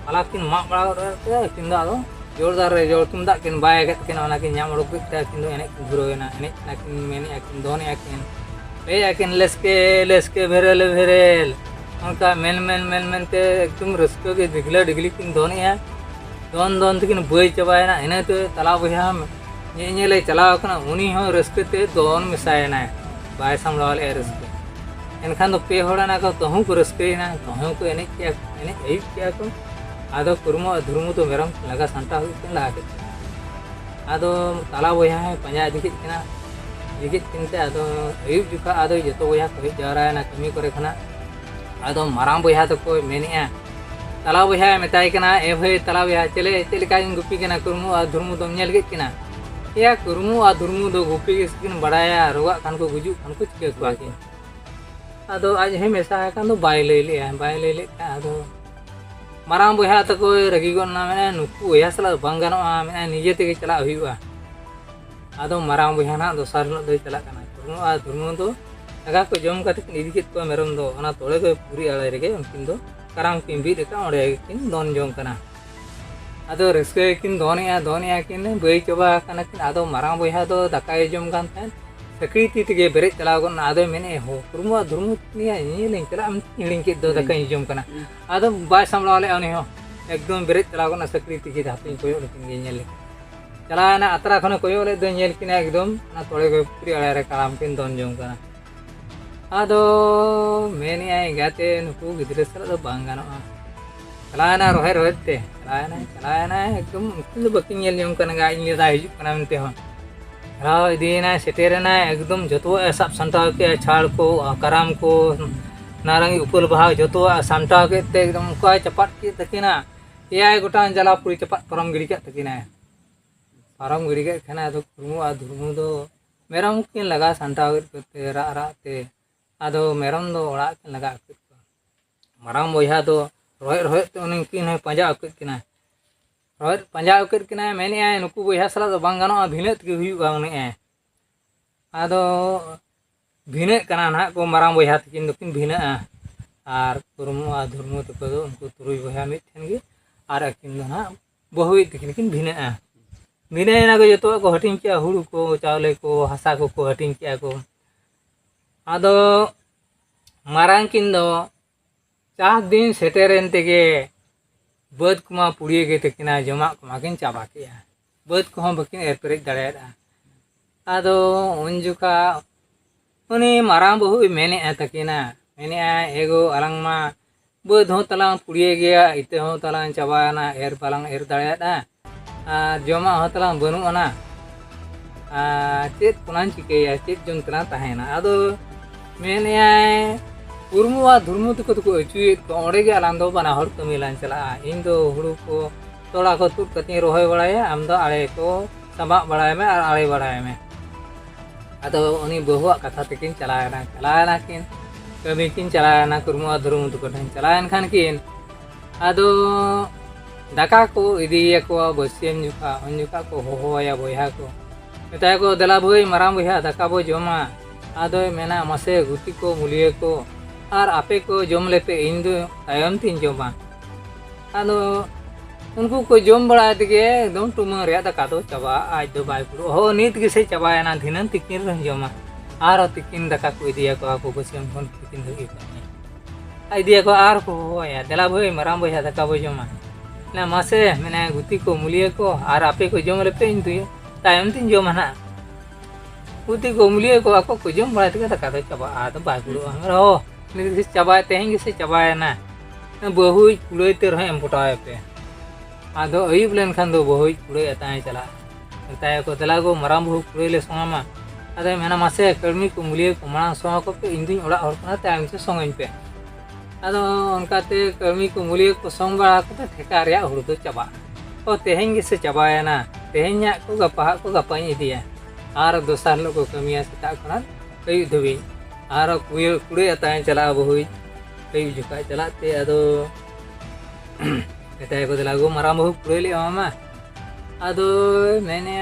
ᱯᱟᱞᱟ ᱠᱤᱱ ᱢᱟᱜ ᱵᱟᱲᱟ ᱜᱚᱫ ᱠᱮᱫ ᱠᱤᱱ ᱫᱚ ᱟᱫᱚ ᱡᱳᱨ ᱫᱟᱨᱮ ᱡᱳᱨ ᱛᱩᱢᱫᱟᱜ ᱠᱤᱱ ᱵᱟᱭ ᱠᱮᱫ ᱠᱤᱱ ᱚᱱᱟ ᱠᱤᱱ ᱧᱟᱢ ᱚᱰᱚᱠ ᱠᱮᱫ ᱛᱮ ᱟᱹᱠᱤᱱ ᱫᱚ ᱮᱱᱮᱡ ᱠᱤᱱ ᱫᱷᱩᱨᱟᱹᱣᱮᱱᱟ ᱮᱱᱮᱡ ᱠᱟᱱᱟ ᱠᱤᱱ ᱢᱮᱱᱮᱜᱼᱟ ᱠᱤᱱ ᱫᱚᱱᱮᱜᱼᱟ ᱠᱤᱱ ᱞᱟᱹᱭᱮᱜᱼᱟ ᱠᱤᱱ ᱞᱮᱥᱠᱮ ᱵᱷᱮᱨᱮᱞ ᱚᱱᱠᱟ ᱢᱮᱱᱛᱮ ᱮᱠᱫᱚᱢ ᱨᱟᱹᱥᱠᱟᱹ ᱜᱮ ᱰᱤᱜᱽᱞᱟᱹ ᱰᱤᱜᱽᱞᱤ ᱠᱤᱱ ᱫᱚᱱᱮᱜᱼᱟ ᱫᱚᱱ ᱛᱮᱠᱤᱱ ᱵᱟᱹᱭ ᱪᱟᱵᱟᱭᱮᱱᱟ ᱤᱱᱟᱹᱛᱮ ᱛᱟᱞᱟ ᱵᱚᱭᱦᱟ ᱧᱮᱧᱮᱞᱮ ᱪᱟᱞᱟᱣ ᱟᱠᱟᱱᱟ ᱩᱱᱤ ᱦᱚᱸ ᱨᱟᱹᱥᱠᱟᱹᱛᱮ ᱫᱚᱱ ᱢᱮᱥᱟᱭᱮᱱᱟᱭ ᱵᱟᱭ ᱥᱟᱢᱲᱟᱣ ᱞᱮᱜᱼᱟ ᱨᱟᱹᱥᱠᱟᱹ एनखान तो पे होड़ना को तहु को रस्कैना तहु को एने अयुब किया को आदो कुरमो धुरमु तो मेरम लगा सांता हुई लगा आदो ताला बया है पंजा दिखिना किनते आदो अयुब जुका आदो जो बया को जावराना कमी करे खना आदो माराम बया तो को मेनेआ ताला बया मेताय कना ए भाई ताला बया चले चलेका गुपी कना कुरमु आ धुरमु दम नेल गेत किना या कुरमु आ धुरमु दो गुपी किन बड़ाया रोगा खान को गुजु खान को चिके को आके आदो आज हे मेसा कान दो बाय ले आदो माराम बया तको रगी गना मेने नुकु या सला बांग गानोआ मेने निजे तेगे चला हुआ आदो माराम बया ना दोसार नो दो चला काना कुरमु आ धुरमु दो लगा को जम काते इदि केत को मेरम दो ओना तोड़े को पूरी आले रेगे उनकिन दो कराम किन बीद का ओडे किन दोन जम कना आदो रस्के किन दोनिया किन बई चबा कना किन आदो माराम बया दो दाकाय जम कान थान सकरीति तेगे बेरे चला गन आदो मेने हो कुरमु धुरमु निया इलिन चला इलिन के दो दाकाय जम कना आदो बाय सामला ले उनी हो एकदम बेरे चला गन सकरीति के हाथिन कोयो किन नेल चला ना अतरा खने कोयो ले दो नेल किन एकदम ना तोड़े को पूरी आले रे कराम किन दोन जम कना ado meni ay gate nuku gidre sala do bang ganoa chalana rohe te chalana ekdom unku do bakin nyel nyom kana ga ini da hiju kana mente ho rao idina seterena ekdom joto sab santaw ke chhar ko karam ko narangi upul baha joto samtaw ke te ekdom ko cepat ki takina eyai gotan jala puri cepat param giri ka takina param giri ka kana do kurmu do meram kin laga santaw ke ra te ado meram do ora kin laga marang boyha do rohe te unin kin he panja akut kina rohe panja akut kina meni ay nuku boyha sala do bang gano bhinet ki huyu ga uni ay ado bhinet kana na ko marang boyha tikin dukin bhina ar kurmu adhurmu te ko unku turui boyha mit then gi ar akin do na bohui tikin kin bhina bhina na ko joto ko hatin kia huru ko chawle ko hasa ko hatin kia ko ado marang kin do 4 दिन सेटेरेन तेगे बद कुमा पुड़िए गे तकिना जमा कुमा किन चाबा किया बद को हम बकिन एरपेरेज दड़ेदा आदो उनजुका उनी मारांग बहु मेने तकिना मेने एगो अलंग मा बद हो तलांग पुड़िए गया इते हो तलांग चाबाना एर पलंग एर दड़ेदा आ जमा हो तलांग बनु अना आ चेत पुनान चिकेया चेत जन तला तहेना आदो मेने kurmu dhurmu tuko acuit ko ore ge alando bana hor kamilan chala indo huru ko tola ko tut katni rohoy balaya am do ale ko sama balaya me ale balaya me ado oni bahwa katha tekin chalana kin kami kin chalana kurmu dhurmu tuko than chalayan khan kin ado daka ko idiya ko bosiem juka onjuka ko hohoya boyha ko metay ko dela boy maram boyha daka bo joma ado mena mase guti ko muliye ko আর আপে को जम लेते इन दो तायम तीन जमा आदो उनको को जम बड़ा दिगे एकदम टुमा रे दका दो चबा आज दो बाय पुरो हो नीत के से चबा ना धिनन तिकिन रह जमा आर तिकिन दका को दिया को आपको बसियम फोन तिकिन धगी आई दिया को आर को हो या दला भई मराम भई दका भई जमा ना मासे मैंने गुती को मुलिए को आर आपे को जम लेते इन दो तायम तीन जमा ना गुती को मुलिए को आपको को जम बड़ा दिगे दका दो चबा आ तो बाय पुरो हो निधि चाबा तेहें से चाबाया ना बहु कुड़े ते रहे एम पटाए पे आदो अयुब लेन खान दो बहु कुड़े अताए चला ताय को तला को मराम बहु कुड़े ले सोमा आदे मेना मासे कर्मी को मुलिए को मना सोमा को पे इंदिन ओड़ा और कना तायम से सोंगइन पे आदो उनकाते कर्मी को मुलिए को सोंग बड़ा को ठेका रे हुड़ दो चाबा ओ तेहें से चाबाया ना तेहें को गपा दिया आर दोसार लोग को कमिया सेता कना कई धोबी आर कुड़े अताए चला बहु कई जुका चलाते अदो कताय को दलागो मराम बहु कुड़े ले मामा अदो मैंने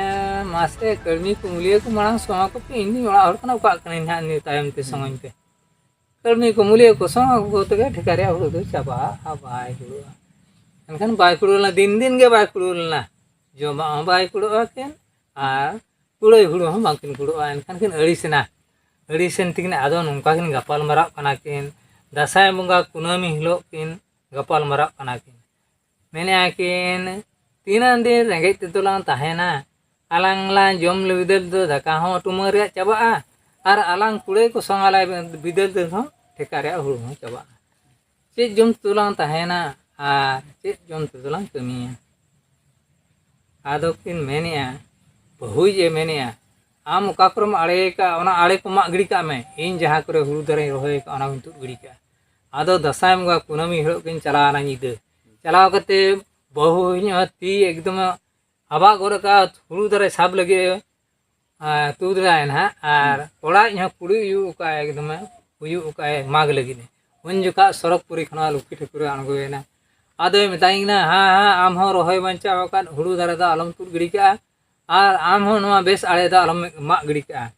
मासे कर्मी को मुलिए को मरांग सोमा को पे इन्नी ओड़ा और कना का कने ना नि तायम ते संगन पे कर्मी को मुलिए को सोमा को तो ठेकारे हुड़ दो चाबा आ बाय हुड़ एनखान बाय कुड़ोला दिन के बाय कुड़ोला जमा बाय कुड़ो केन आ कुड़े हुड़ हम बाकिन कुड़ो एनखान किन अड़ीसना अड़ीसन तिकिन आदो नोंका किन गपाल मरा कना किन दासाय बंगा कुनामी हिलो किन गपाल मरा कना किन मेने आकिन 3 दिन रेंगे तेतुलां ताहेना alang lan jom le bidel do daka ho tumar ya coba ar alang kude ko songala bidel do ho tekar ya hulu coba cik jom tulang tahena cik jom tulang kemiya adokin menia बहुई J mania आम काक्रम आड़े का ओना आड़े को मा गिड़ी का में इन जहाँ करे हुरु दरे रोहे का ओना किंतु गिड़ी का आदो दसाय मंगा कुनमी हिड़ो किन चला ना नीदे चलाव कते बहुई ती एकदम हवा गोरे का हुरु दरे साब लगे तूद रहा ना आर ओड़ा यहाँ कुड़ी यू का एकदम हुयू का माग लगी ने उन जुका सरक पुरी खना लुकी ठकुरे अणगोए ना आदो मेताई ना हाँ आम हो रोहे बंचा वकात हुरु दरे दा अलम तूद गिड़ी का और आम हो नवा बेस आड़े दा अलम मा गिड़ी का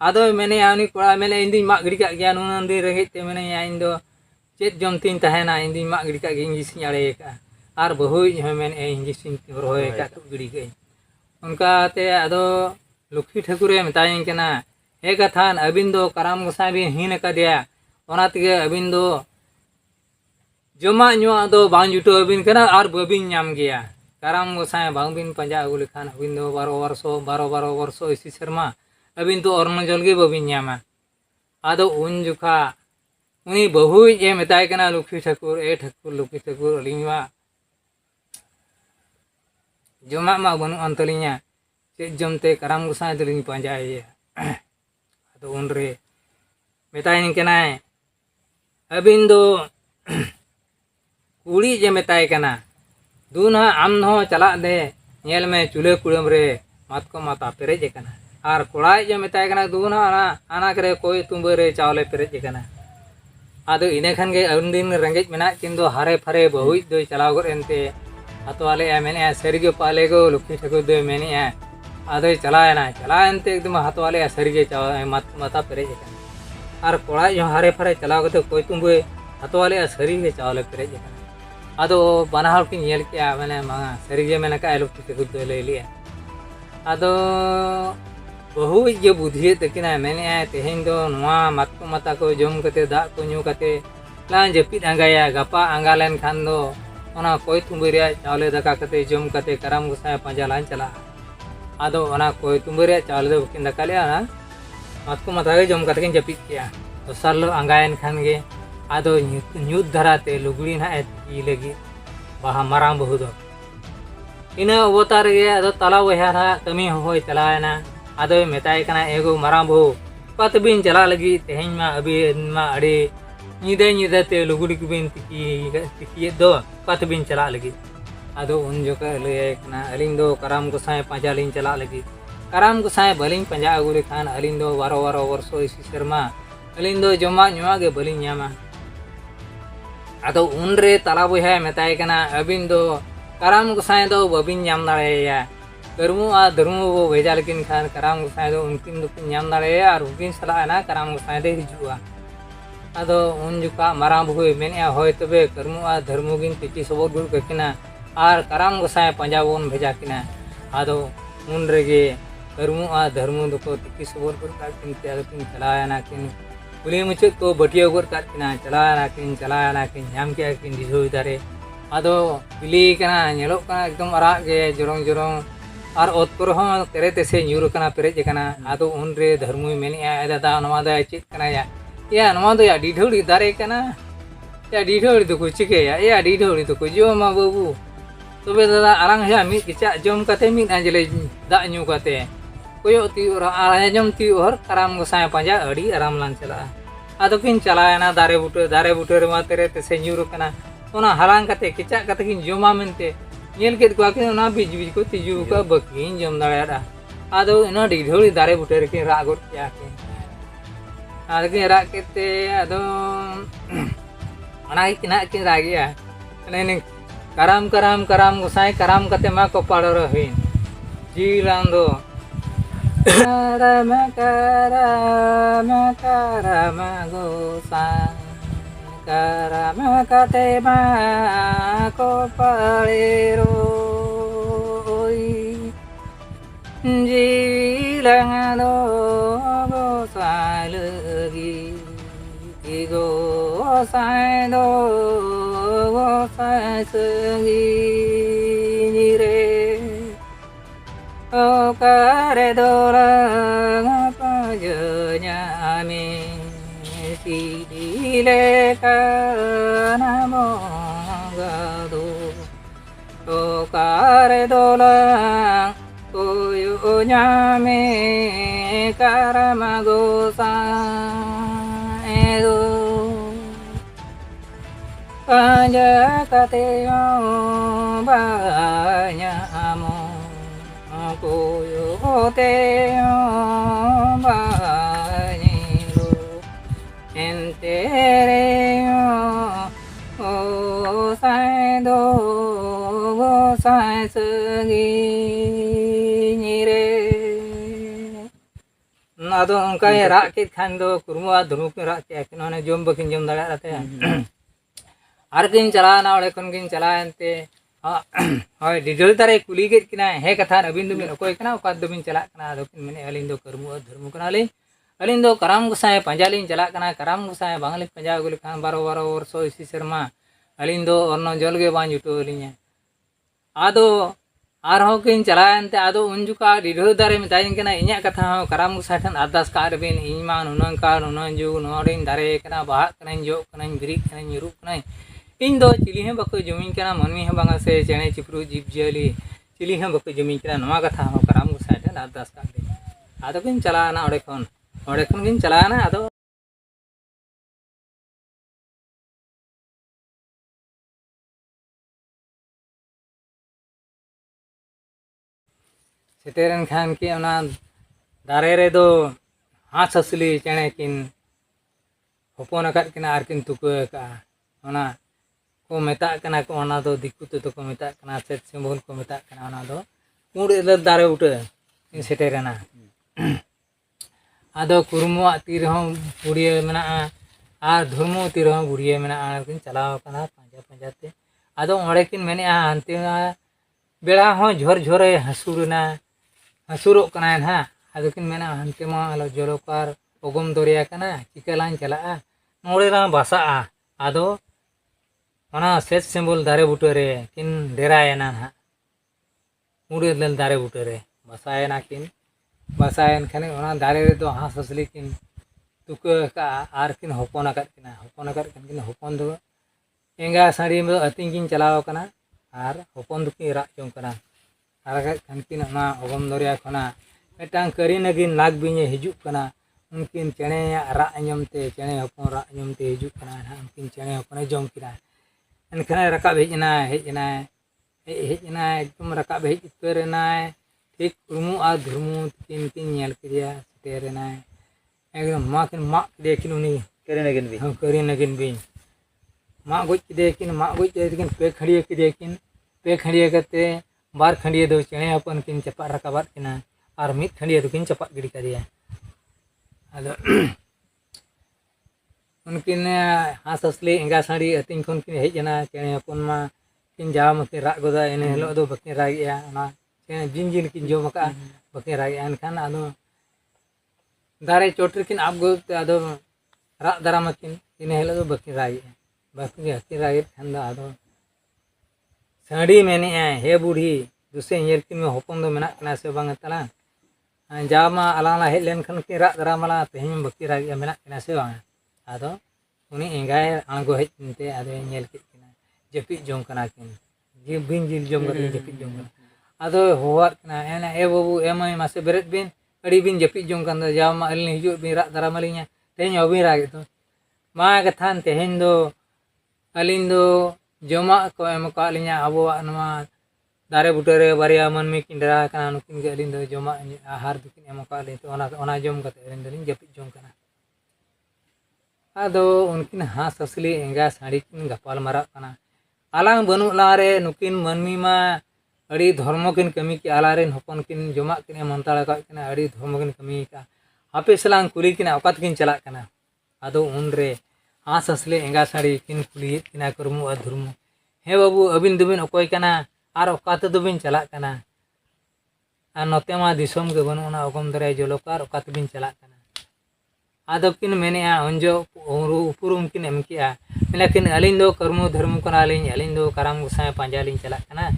आदो मैंने आनी कोड़ा मैंने इंदी मा गिड़ी का गया नुन दी रहे ते मैंने इन दो चेत जम तीन तहेना इंदी मा गिड़ी का इंजिसिन आड़े का और बहुई जो मैंने इंजिसिन रोहे का तू गिड़ी गई उनका ते आदो लुखी ठकुरे मेताई केना हे कथान अबिन दो कराम गोसाई भी हिन का दिया ओना तिगे अबिन दो जमा न्यो दो बांग जुटो अबिन केना और बबिन नाम गया कराम गोसाई बांग बिन पंजा अगु लेखान अबिन दो 12 वर्षो इसी शर्मा अबिन तो और जल गे बबिन नामा आदो उन जुखा उनी बहु ये मेताय कना लुखी ठाकुर ए ठाकुर लुखी ठाकुर अलिंगवा जमा मा बनु अंतलिnya चेक जमते कराम गुसाई दलिंग पांजाय आदो उन रे मेताय कनाय अबिन दो कुड़ी जे मेताय कना दूना आम हो चला दे नेल में चूल्हे कुड़म रे मातको माता पेरेज कना और कोड़ाई जे मेताय कना दूना आना करे कोई तुम्बे रे चावले पेरेज कना आदो इने खान गे उन दिन रेंगेज मेना किन दो हारे फारे बहुई दो चलाव गो एनते हतवाले मेने सरिगे पाले गो लुखी ठाकुर दो मेने आदो चलायना चलायनते एकदम हतवाले सरिगे चाव माता पेरेज कना और कोड़ाई जो हारे फारे चलाव गो कोई तुम्बे हतवाले सरिगे चावले पेरेज कना आदो बनाहर की नेल के मैंने मांगा सरिगे मैंने का लुखी ठाकुर दो ले लिया आदो बहु जो बुद्धि तकिना मैंने तेहें दो नुआ मातको माता को जम कते दा को न्यू कते लान जपिद आंगाया गपा आंगालेन खान दो ओना कोई तुम्बे चावले दका कते जम कते कराम गुसाय पांजा लान चला आदो ओना कोई तुम्बे चावले दो किन दका लिया ना मातको माता के जम कते किन जपिद किया तो सरलो आंगायन खान गे आदो न्यूत धराते लुगड़ी ना ई लगी बाहा माराम बहु दो इना अवतार गे आदो तला वहारा कमी होय चलायना आदो मेताय कना एगो माराम बहु पतबिन चला लगी तेहें मा अबिन मा अड़े निदे ते लुगड़ी कुबिन तिकी दो पतबिन चला लगी आदो उन जोका लय कना अलिंग दो कराम गोसाय पांजा लिन चला लगी कराम गोसाय बलिंग पांजा अगु लेखान अलिंग दो 12 वर्षो इसी शर्मा अलिंग दो जमा नुआ गे बलिंग न्यामा आदो उन रे तला बहा मेताय कना अबिन दो कराम गोसाय दो बबिन न्याम दाड़ेया कर्मु आ धर्मु वो भेजा लेकिन खान कराम गोसाय दो उनकिन दुकिन न्याम दाड़ेया और उनकिन सलाना कराम गोसाय दे हिजुआ आदो उन जुका माराम बहु मेने होय तबे कर्मु आ धर्मु गिन तिकी सबोर गुड़ ककिना और कराम गोसाय पांजा बोन भेजा किना आदो उन रेगे कर्मु आ धर्मु दुको तिकी सबोर गुड़ काकिन ते किन चलाना किन पुली मुचत को बटिया गुड़ काकिना चलाना किन न्याम के किन दिसो दारे आदो बिली कना नेलो कना एकदम अरा गे जोरंग जोरंग और ओत पर हो तेरे तेसे न्यूर कना पेरेज कना आदो उन रे धर्मु मेने दादा नवा दा चेत कना या नवा दो या डिढोड़ी दारे कना या डिढोड़ी तो कुछ के या डिढोड़ी तो कुछ जो मा बाबू तबे दादा आरांग या मी किचा जम कते मी आंजले दा न्यू कते कोयो ती और आजम ती और कराम गोसाय पांजा अड़ी आराम लान चला आदो किन चलायना दारे बुटे रे मा तेरे तेसे न्यूर कना ओना हलांग कते किचा कते किन जमा मेनते नेल के को किन ना बीज बीज को तिजु का बकिन जम दाड़ा आदो इना डिढोड़ी दारे बुटे रे किन रा गोट किया के आदगे रा केते आदो अना किना किन रागिया ने कराम गोसाई कराम कते मा को पाड़ो रहिन जी लांदो कराम गोसाई कराम कते मा को पाड़ेरो जी लांदो गोसाई लगी गोसाई दो गोसाई संगी रे ओ करे दोला पजnya में सीले kana mogado ओ करे दोला कोयोnya में कराम गोसाई दो पांजा कते बायामो कोयो ते बायलो एंतेरे ओ साइदो गोसाई सगी रे आदो उनका रा के खान दो कुरमुआ धुनु के रा के किन जम बकिन जम दाड़ा ते आर किन चलाना ओले कोन किन चलानते होय डिडल तारे कुली के किना हे कथा अबिन दो मिन कोय कना ओका दो मिन चला कना दो किन मेने अलिन दो कर्मु धर्म कना ले अलिन दो कराम गोसाय पंजालिन चला कना कराम गोसाय बांगले पंजा गुल खान 12 वर्ष इसी शर्मा अलिन दो अर्नो जल गे बां जुटो लिया आदो आरहों किन चलायन ते आदो उन जुका डिढो दारे मिताइन कना इन्या कथा हो कराम गोसाई ठन अरदास का रबिन इमा नुनन का नुनन जु नोडिन दारे कना बाहा कना जो कना बिरी कना युरु कना इन दो चिली हैं बको जमीन कना मनमी हैं बांगा से चेणे चिपरू जीव जियली चिली हैं बको जमीन कना नवा कथा हो कराम गोसाई ठन अरदास का रबिन आदो किन चलाना ओडे खन किन चलाना आदो सेटेरन खान की ओना दारे रे दो हाथ असली चेणे किन हपन अकाद किना आर किन तुका का ओना को मेता कना को ओना दो दिकु तो को मेता कना सेट सिंबल को मेता कना ओना दो कुड़ एल दारे उटे इन सेटेरना आदो कुरुमु तीर हो बुड़िए मेना आर धर्मो तीर हो बुड़िए मेना किन चलाव कना पांजा पांजा ते आदो ओड़े किन मेने हानते बेड़ा हो झोर झोरे हसुरना हसुरो कना ना आदो किन मेना हानते मा आलो जलोकार ओगम दरिया कना चिकलान चला नोड़े रा बासा आदो ओना सेट सिंबल दारे बुटरे किन डेरायना ना मुड़े दल दारे बुटरे बासायना किन बासायन खाने ओना दारे रे दो हास असली किन तुका का आर किन हपन अकाद किन हपन दो एंगा साड़ी में अतिंग किन चलाव कना आर हपन दुकी राग जों कना आर खान किन ओना ओगम दरिया खना मिटांग करी नगिन नाग बिने हिजुक कना उनकिन चेणे राग अँजमते चेणे हपन राग अँजमते हिजुक कना उनकिन चेणे हपन जम किना एनखान रकाब हेजना एकदम रकाब हेज उतरेना ठीक उर्मु आ धुर्मु किन किन नेल किया सेटेरना एकदम मा किदे किन उनी करे नगिन भी हम करी नगिन बिन मा गोज किदे किन पे खड़िए किदे किन पे खड़िए कते बार खड़िए दो चेणे हपन किन चपा रकाबात किना और मित खड़िए दो किन चपा गिड़ी करिया आदो उनकिन हास असली एंगा साड़ी अतिंग खन किन हेजना चेणे हपन मा किन जाम किन राग गोदा एने हेलो दो बकिन रागिया ओना चेणे जिन किन जम का बकिन रागिया एनखान आदो दारे चोटर किन आप गोते आदो राग दाराम किन इन हेलो दो बकिन रागिया बकिन रागित खान दो आदो साड़ी मेने हे बूढ़ी दुसे येर किन में हपन दो मेना कना से बांग तला जामा अलाला हेज लेन खन किन राग दारामला तेहें बकिन रागिया मेना कना से बांग आदो उनी एंगाय आंगो हेज ते आदो नेल के किना जपित जों कना किन जी बिन जिल जों कते जपित जों कना आदो होवात कना एना ए बाबू एमय मासे बेरेट बिन अड़ी बिन जपित जों कन दो जामा अलिन हिजु बिन राग दारामलिnya तेहें अबिन राग तो मा कथान तेहें दो अलिन दो जमा को एम का अलिnya अबो नवा दारे बुटरे बारिया मनमी किन डरा कना नुकिन के अलिन दो जमा आहार दुकिन एम का अलिन तो ओना जम कते अलिन दो जपित जों कना आदो उनकिन हास असली एंगा साड़ी किन गपाल मारा कना आलांग बनु लारे नुकिन मनमी मा अड़ी धर्म किन कमी की आलारेन हपन किन जमा किन मंताड़ा का किन अड़ी धर्म किन कमी का आपे सलांग कुली किन औकात किन चला कना आदो उनरे हास असली एंगा साड़ी किन कुली किना करमु आ धर्मु हे बाबू अबिन दुबिन अकोय कना आर औकात दुबिन चला कना आ नते मा दिसम के बनुना ओगम दरे जलोकार औकात बिन चला कना आदो किन मेने अंजो उपरुम किन एम किया लेकिन अलिन दो कर्मो धर्म कना अलिन दो कराम गोसाई पांजा लिन चला कना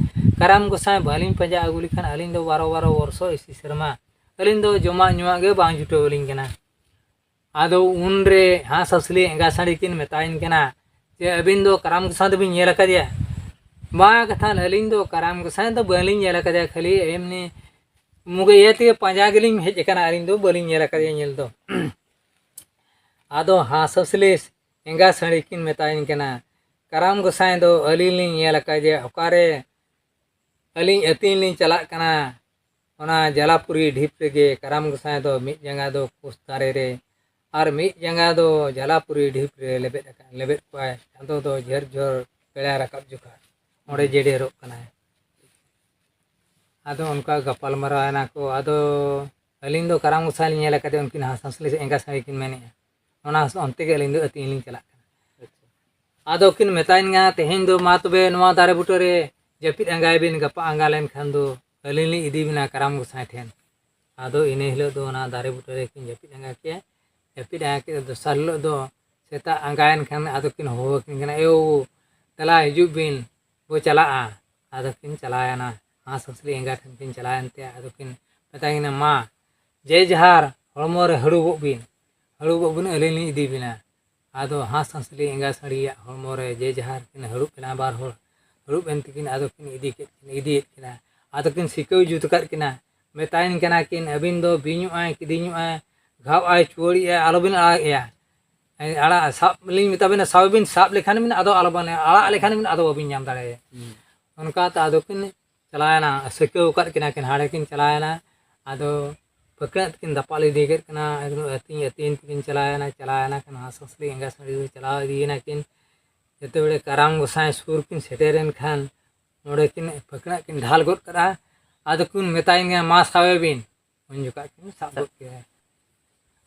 कराम गोसाई बालिन पांजा आगु लिखान अलिन दो 12 वर्षो इसी शर्मा अलिन दो जमा नुआ गे बांग जुटो लिन कना आदो उनरे हास असली एंगा साड़ी किन मेताइन कना जे अबिन दो कराम गोसाई दो बिन नेला कदिया मा कथान अलिन दो कराम गोसाई दो बालिन नेला कदिया खाली एमनी मुगे येते पांजा गेलिन हेज कना अलिन दो बालिन नेला कदिया नेल दो आदो हास असली एंगा साड़ी किन मेताइन कना कराम गोसाई दो अलिन लिन नेला कदिया ओकारे अलिन अतिन लिन चला कना ओना जलापुरी ढीप रेगे कराम गोसाई दो मिट जंगा दो कुस दारे रे और मिट जंगा दो जलापुरी ढीप रे लेबेट पाए चांदो दो झर झर पेड़ा रकाब जुका ओडे जेडे रोक कना आदो उनका गपाल मराना को आदो अलिन दो कराम गोसाई नेला कदे उनकिन हास असली एंगा साड़ी किन मेने ओना अंते के अलिन दो अतिन लिन चला आदो किन मेताइन गा तेहें दो मा तबे नवा दारे बुटरे जपित अंगाय बिन गपा अंगा लेन खान दो अलिन ली इदी बिना कराम गोसाई ठेन आदो इने हिलो दो ना दारे बुटरे किन जपित अंगा के जपित अंगा के दोसर हिलो दो सेता अंगायन खान आदो किन हो किन कना एओ तला हिजु बिन वो चला आदो किन चलायाना ᱦᱟᱸᱥ ᱦᱟᱸᱥᱞᱤ ᱮᱸᱜᱟ ᱴᱷᱮᱱ ᱠᱤᱱ ᱪᱟᱞᱟᱣᱮᱱᱛᱮ ᱟᱫᱚ ᱠᱤᱱ ᱢᱮᱛᱟᱭ ᱠᱟᱱᱟ, ᱢᱟ ᱡᱮ ᱡᱟᱦᱟᱨ ᱦᱚᱲᱢᱚ ᱨᱮ ᱦᱟᱹᱲᱩᱵᱚᱜ ᱵᱤᱱ ᱟᱹᱞᱤᱧ ᱞᱤᱧ ᱤᱫᱤ ᱵᱤᱱᱟ᱾ ᱟᱫᱚ ᱦᱟᱸᱥ ᱦᱟᱸᱥᱞᱤ ᱮᱸᱜᱟ ᱥᱟᱹᱲᱤᱭᱟᱜ ᱦᱚᱲᱢᱚ ᱨᱮ ᱡᱮ ᱡᱟᱦᱟᱨ ᱠᱤᱱ ᱦᱟᱹᱲᱩᱵ ᱮᱱᱟ, ᱵᱟᱨ ᱦᱚᱲ ᱦᱟᱹᱲᱩᱵ ᱮᱱ ᱛᱮᱠᱤᱱ ᱟᱫᱚ ᱠᱤᱱ ᱤᱫᱤᱭᱮᱫ ᱠᱤᱱᱟ᱾ ᱟᱫᱚ ᱠᱤᱱ ᱥᱤᱠᱟᱹᱣ ᱡᱩᱛ ᱟᱠᱟᱫ ᱠᱤᱱᱟ, ᱢᱮᱛᱟᱭᱤᱱ ᱠᱟᱱᱟ ᱠᱤᱱ, ᱟᱹᱵᱤᱱ ᱫᱚ ᱵᱤᱧᱚᱜᱼᱟᱭ ᱠᱤᱫᱤᱧᱚᱜᱼᱟᱭ ᱜᱷᱟᱣᱼᱟᱭ ᱪᱩᱣᱟᱹᱲᱤᱜᱼᱟᱭ ᱟᱞᱚᱵᱤᱱ ᱟᱲᱟᱜᱮᱭᱟ, ᱟᱲᱟᱜ ᱥᱟᱵ ᱞᱤᱧ ᱢᱮᱛᱟᱵᱤᱱᱟ, ᱥᱟᱵ ᱞᱮᱠᱷᱟᱱ ᱵᱤᱱ ᱟᱫᱚ ᱟᱞᱚᱵᱤᱱ ᱟᱲᱟᱜ ᱞᱮᱠᱷᱟᱱ ᱵᱤᱱ ᱟᱫᱚ ᱵᱟᱹᱵᱤᱱ ᱧᱟᱢ ᱫᱟᱲᱮᱭᱟᱭᱟ᱾ ᱚᱱᱠᱟᱛᱮ ᱟᱫᱚ ᱠᱤᱱ ᱪᱟᱞᱟᱣᱮᱱᱟ, ᱥᱤᱠᱟᱹᱣ ᱟᱠᱟᱫ ᱠᱤᱱᱟ ᱠᱤᱱ, ᱦᱟᱲᱮ ᱠᱤᱱ ᱪᱟᱞᱟᱣᱮᱱᱟ᱾ ᱟᱫᱚ ᱯᱷᱟᱹᱠᱲᱟᱹᱜ ᱛᱮᱠᱤᱱ ᱫᱟᱯᱟᱞ ᱤᱫᱤ ᱠᱮᱫ ᱠᱤᱱᱟ, ᱮᱠᱫᱚᱢ ᱟᱹᱛᱤᱧ ᱛᱮᱠᱤᱱ ᱪᱟᱞᱟᱣᱮᱱᱟ ᱠᱤᱱ ᱦᱟᱸᱥ ᱦᱟᱸᱥᱞᱤ ᱮᱸᱜᱟ ᱥᱟᱹᱲᱤ ᱪᱟᱞᱟᱣ ᱤᱫᱤᱭᱮᱱᱟ ᱠᱤᱱ᱾ ᱡᱚᱛᱚ ᱵᱮᱲᱮ ᱠᱟᱨᱟᱢ ᱜᱚᱸᱥᱟᱭ ᱥᱩᱨ ᱠᱤᱱ ᱥᱮᱴᱮᱨᱮᱱ ᱠᱷᱟᱱ ᱚᱸᱰᱮ ᱠᱤᱱ ᱯᱷᱟᱹᱠᱲᱟᱹᱜ ᱠᱤᱱ ᱰᱷᱟᱞ ᱜᱚᱫ ᱠᱟᱜᱼᱟ᱾ ᱟᱫᱚ ᱠᱤᱱ ᱢᱮᱛᱟᱭᱤᱱ ᱠᱟᱱᱟ, ᱢᱟ ᱥᱟᱵᱮ ᱵᱤᱱ᱾ ᱩᱱ ᱡᱚᱠᱷᱟᱡ ᱠᱤᱱ ᱥᱟᱵ ᱜᱚᱫ ᱠᱮᱫᱟ᱾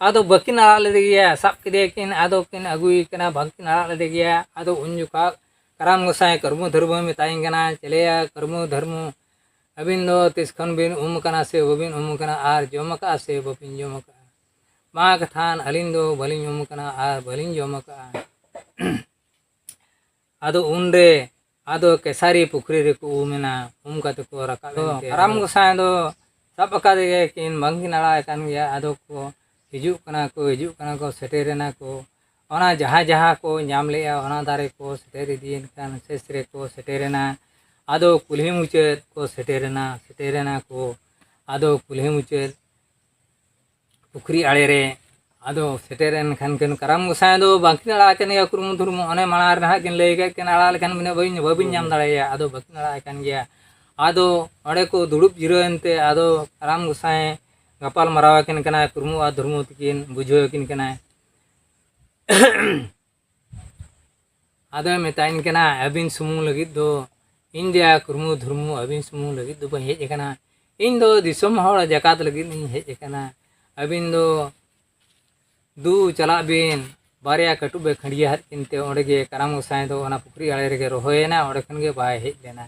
ᱟᱫᱚ ᱵᱟᱹᱠᱤᱱ ᱟᱲᱟᱜ ᱞᱮᱫᱮ ᱜᱮᱭᱟ, ᱥᱟᱵ ᱠᱮᱫᱮᱭᱟᱠᱤᱱ, ᱟᱫᱚ ᱠᱤᱱ ᱟᱹᱜᱩᱭᱮ ᱠᱟᱱᱟ, ᱵᱟᱝᱠᱤᱱ ᱟᱲᱟᱜ ᱞᱮᱫᱮ ᱜᱮᱭᱟ᱾ ᱟᱫᱚ ᱩᱱ ᱡᱚᱠᱷᱟᱡ ᱠᱟᱨᱟᱢ ᱜᱚᱸᱥᱟᱭ ᱠᱟᱹᱨᱢᱩ ᱫᱷᱟᱹᱨᱢᱩ ᱢᱮᱛᱟᱭᱤᱱ ᱠᱟᱱᱟ, ᱪᱮᱞᱮᱭᱟ ᱠᱟᱹᱨᱢᱩ ᱫᱷᱟᱹᱨᱢᱩ, ᱟᱹᱵᱤᱱ ᱫᱚ ᱛᱤᱥ ᱠᱷᱚᱱ ᱵᱤᱱ ᱟᱠᱟᱱᱟ ᱥᱮ ᱵᱟᱹᱵᱤᱱ ᱟᱠᱟᱱᱟ, ᱟᱨ ᱡᱚᱢ ᱟᱠᱟᱜᱼᱟ ᱥᱮ ᱵᱟᱹᱵᱤᱱ ᱡᱚᱢ ᱟᱠᱟᱜᱼᱟ? ᱢᱟ ᱠᱟᱛᱷᱟᱱ ᱟᱹᱞᱤᱧ ᱫᱚ ᱵᱟᱹᱞᱤᱧ ᱟᱠᱟᱱᱟ ᱟᱨ ᱵᱟᱹᱞᱤᱧ ᱡᱚᱢ ᱟᱠᱟᱜᱼᱟ᱾ ᱟᱫᱚ ᱩᱱᱨᱮ ᱟᱫᱚ ᱠᱮᱥᱟᱨᱤ ᱯᱩᱠᱷᱨᱤ ᱨᱮᱠᱚ ᱩᱢᱮᱱᱟ, ᱩᱢ ᱠᱟᱛᱮ ᱠᱚ ᱨᱟᱠᱟᱵ ᱮᱱ ᱛᱮ ᱠᱟᱨᱟᱢ ᱜᱚᱸᱥᱟᱭ ᱫᱚ ᱥᱟᱵ ᱟᱠᱟᱫᱮᱭᱟᱠᱤᱱ, ᱵᱟᱝᱠᱤᱱ ᱟᱲᱟᱜ ᱮ ᱠᱟᱱ ᱜᱮᱭᱟ᱾ ᱟᱫᱚ ᱠᱚ ᱦᱤᱡᱩᱜ ᱠᱟᱱᱟ ᱠᱚ ᱥᱮᱴᱮᱨᱮᱱᱟ ᱠᱚ, ᱚᱱᱟ ᱡᱟᱦᱟᱸ ᱠᱚ ᱧᱟᱢ ᱞᱮᱜᱼᱟ ᱚᱱᱟ ᱫᱟᱨᱮ ᱠᱚ ᱥᱮᱴᱮᱨ ᱤᱫᱤᱭᱮᱱ ᱠᱷᱟᱱ ᱥᱮᱥ ᱨᱮᱠᱚ ᱥᱮᱴᱮᱨᱮᱱᱟ᱾ ᱟᱫᱚ ᱠᱩᱞᱦᱤ ᱢᱩᱪᱟᱹᱫ ᱠᱚ ᱥᱮᱴᱮᱨᱮᱱᱟ ᱠᱚ᱾ ᱟᱫᱚ ᱠᱩᱞᱦᱤ ᱢᱩᱪᱟᱹᱫ ᱯᱩᱠᱷᱨᱤ ᱟᱲᱮ ᱨᱮ ᱟᱫᱚ ᱥᱮᱴᱮᱨᱮᱱ ᱠᱷᱟᱱ ᱠᱤᱱ ᱠᱟᱨᱟᱢ ᱜᱚᱸᱥᱟᱭ ᱫᱚ ᱵᱟᱝᱠᱤᱱ ᱟᱲᱟᱜ ᱠᱟᱱ ᱜᱮᱭᱟ ᱠᱩᱨᱢᱩ ᱫᱷᱩᱨᱢᱩ, ᱚᱱᱮ ᱢᱟᱲᱟᱝ ᱨᱮ ᱱᱟᱦᱟᱜ ᱠᱤᱱ ᱞᱟᱹᱭ ᱠᱟᱜ ᱠᱤᱱ ᱟᱲᱟᱜ ᱞᱮᱠᱷᱟᱱ ᱵᱟᱹᱵᱤᱱ ᱧᱟᱢ ᱫᱟᱲᱮᱭᱟᱜᱼᱟ᱾ ᱟᱫᱚ ᱵᱟᱹᱠᱤᱱ ᱟᱲᱟᱜ ᱠᱟᱱ ᱜᱮᱭᱟ᱾ ᱟᱫᱚ ᱚᱸᱰᱮ ᱠᱚ ᱫᱩᱲᱩᱵ ᱡᱤᱨᱟᱹᱣᱮᱱᱛᱮ ᱟᱫᱚ ᱠᱟᱨᱟᱢ ᱜᱚᱸᱥᱟᱭ ᱜᱟᱯᱟᱞ ᱢᱟᱨᱟᱣ ᱟᱹᱠᱤᱱ ᱠᱟᱱᱟᱭ, ᱠᱩᱨᱢᱩ ᱟᱨ ᱫᱷᱩᱨᱢᱩ ᱛᱟᱹᱠᱤᱱ ᱵᱩᱡᱷᱟᱹᱣ ᱟᱹᱠᱤᱱ ᱠᱟᱱᱟᱭ᱾ ᱟᱫᱚᱭ ᱢᱮᱛᱟᱭᱤᱱ ᱠᱟᱱᱟ, ᱟᱹᱵᱤᱱ ᱥᱩᱢᱩᱝ ᱞᱟᱹᱜᱤᱫ ᱫᱚ ᱤᱧ ᱫᱚᱭᱟ ᱠᱩᱨᱢᱩ ᱫᱷᱩᱨᱢᱩ, ᱟᱹᱵᱤᱱ ᱥᱩᱢᱩᱝ ᱞᱟᱹᱜᱤᱫ ᱫᱚ ᱵᱟᱹᱧ ᱦᱮᱡ ᱟᱠᱟᱱᱟ, ᱤᱧ ᱫᱚ ᱫᱤᱥᱚᱢ ᱦᱚᱲ ᱡᱟᱠᱟᱛ ᱞᱟᱹᱜᱤᱫ ᱤᱧ ᱦᱮᱡ ᱟᱠᱟᱱᱟ᱾ ᱟᱹᱵᱤᱱ ᱫᱚ ᱪᱟᱞᱟᱜ ᱵᱤᱱ, ᱵᱟᱨᱭᱟ ᱠᱟᱹᱴᱩᱵ ᱮ ᱠᱷᱟᱹᱰᱭᱟᱹ ᱟᱫ ᱠᱤᱱᱛᱮ ᱚᱸᱰᱮ ᱜᱮ ᱠᱟᱨᱟᱢ ᱜᱚᱸᱥᱟᱭ ᱫᱚ ᱚᱱᱟ ᱯᱩᱠᱷᱨᱤ ᱟᱲᱮ ᱨᱮᱜᱮ ᱨᱚᱦᱚᱭᱮᱱᱟ, ᱚᱸᱰे ᱠᱷᱚᱱ ᱜᱮ ᱵᱟᱭ ᱦᱮᱡ ᱞᱮᱱᱟ᱾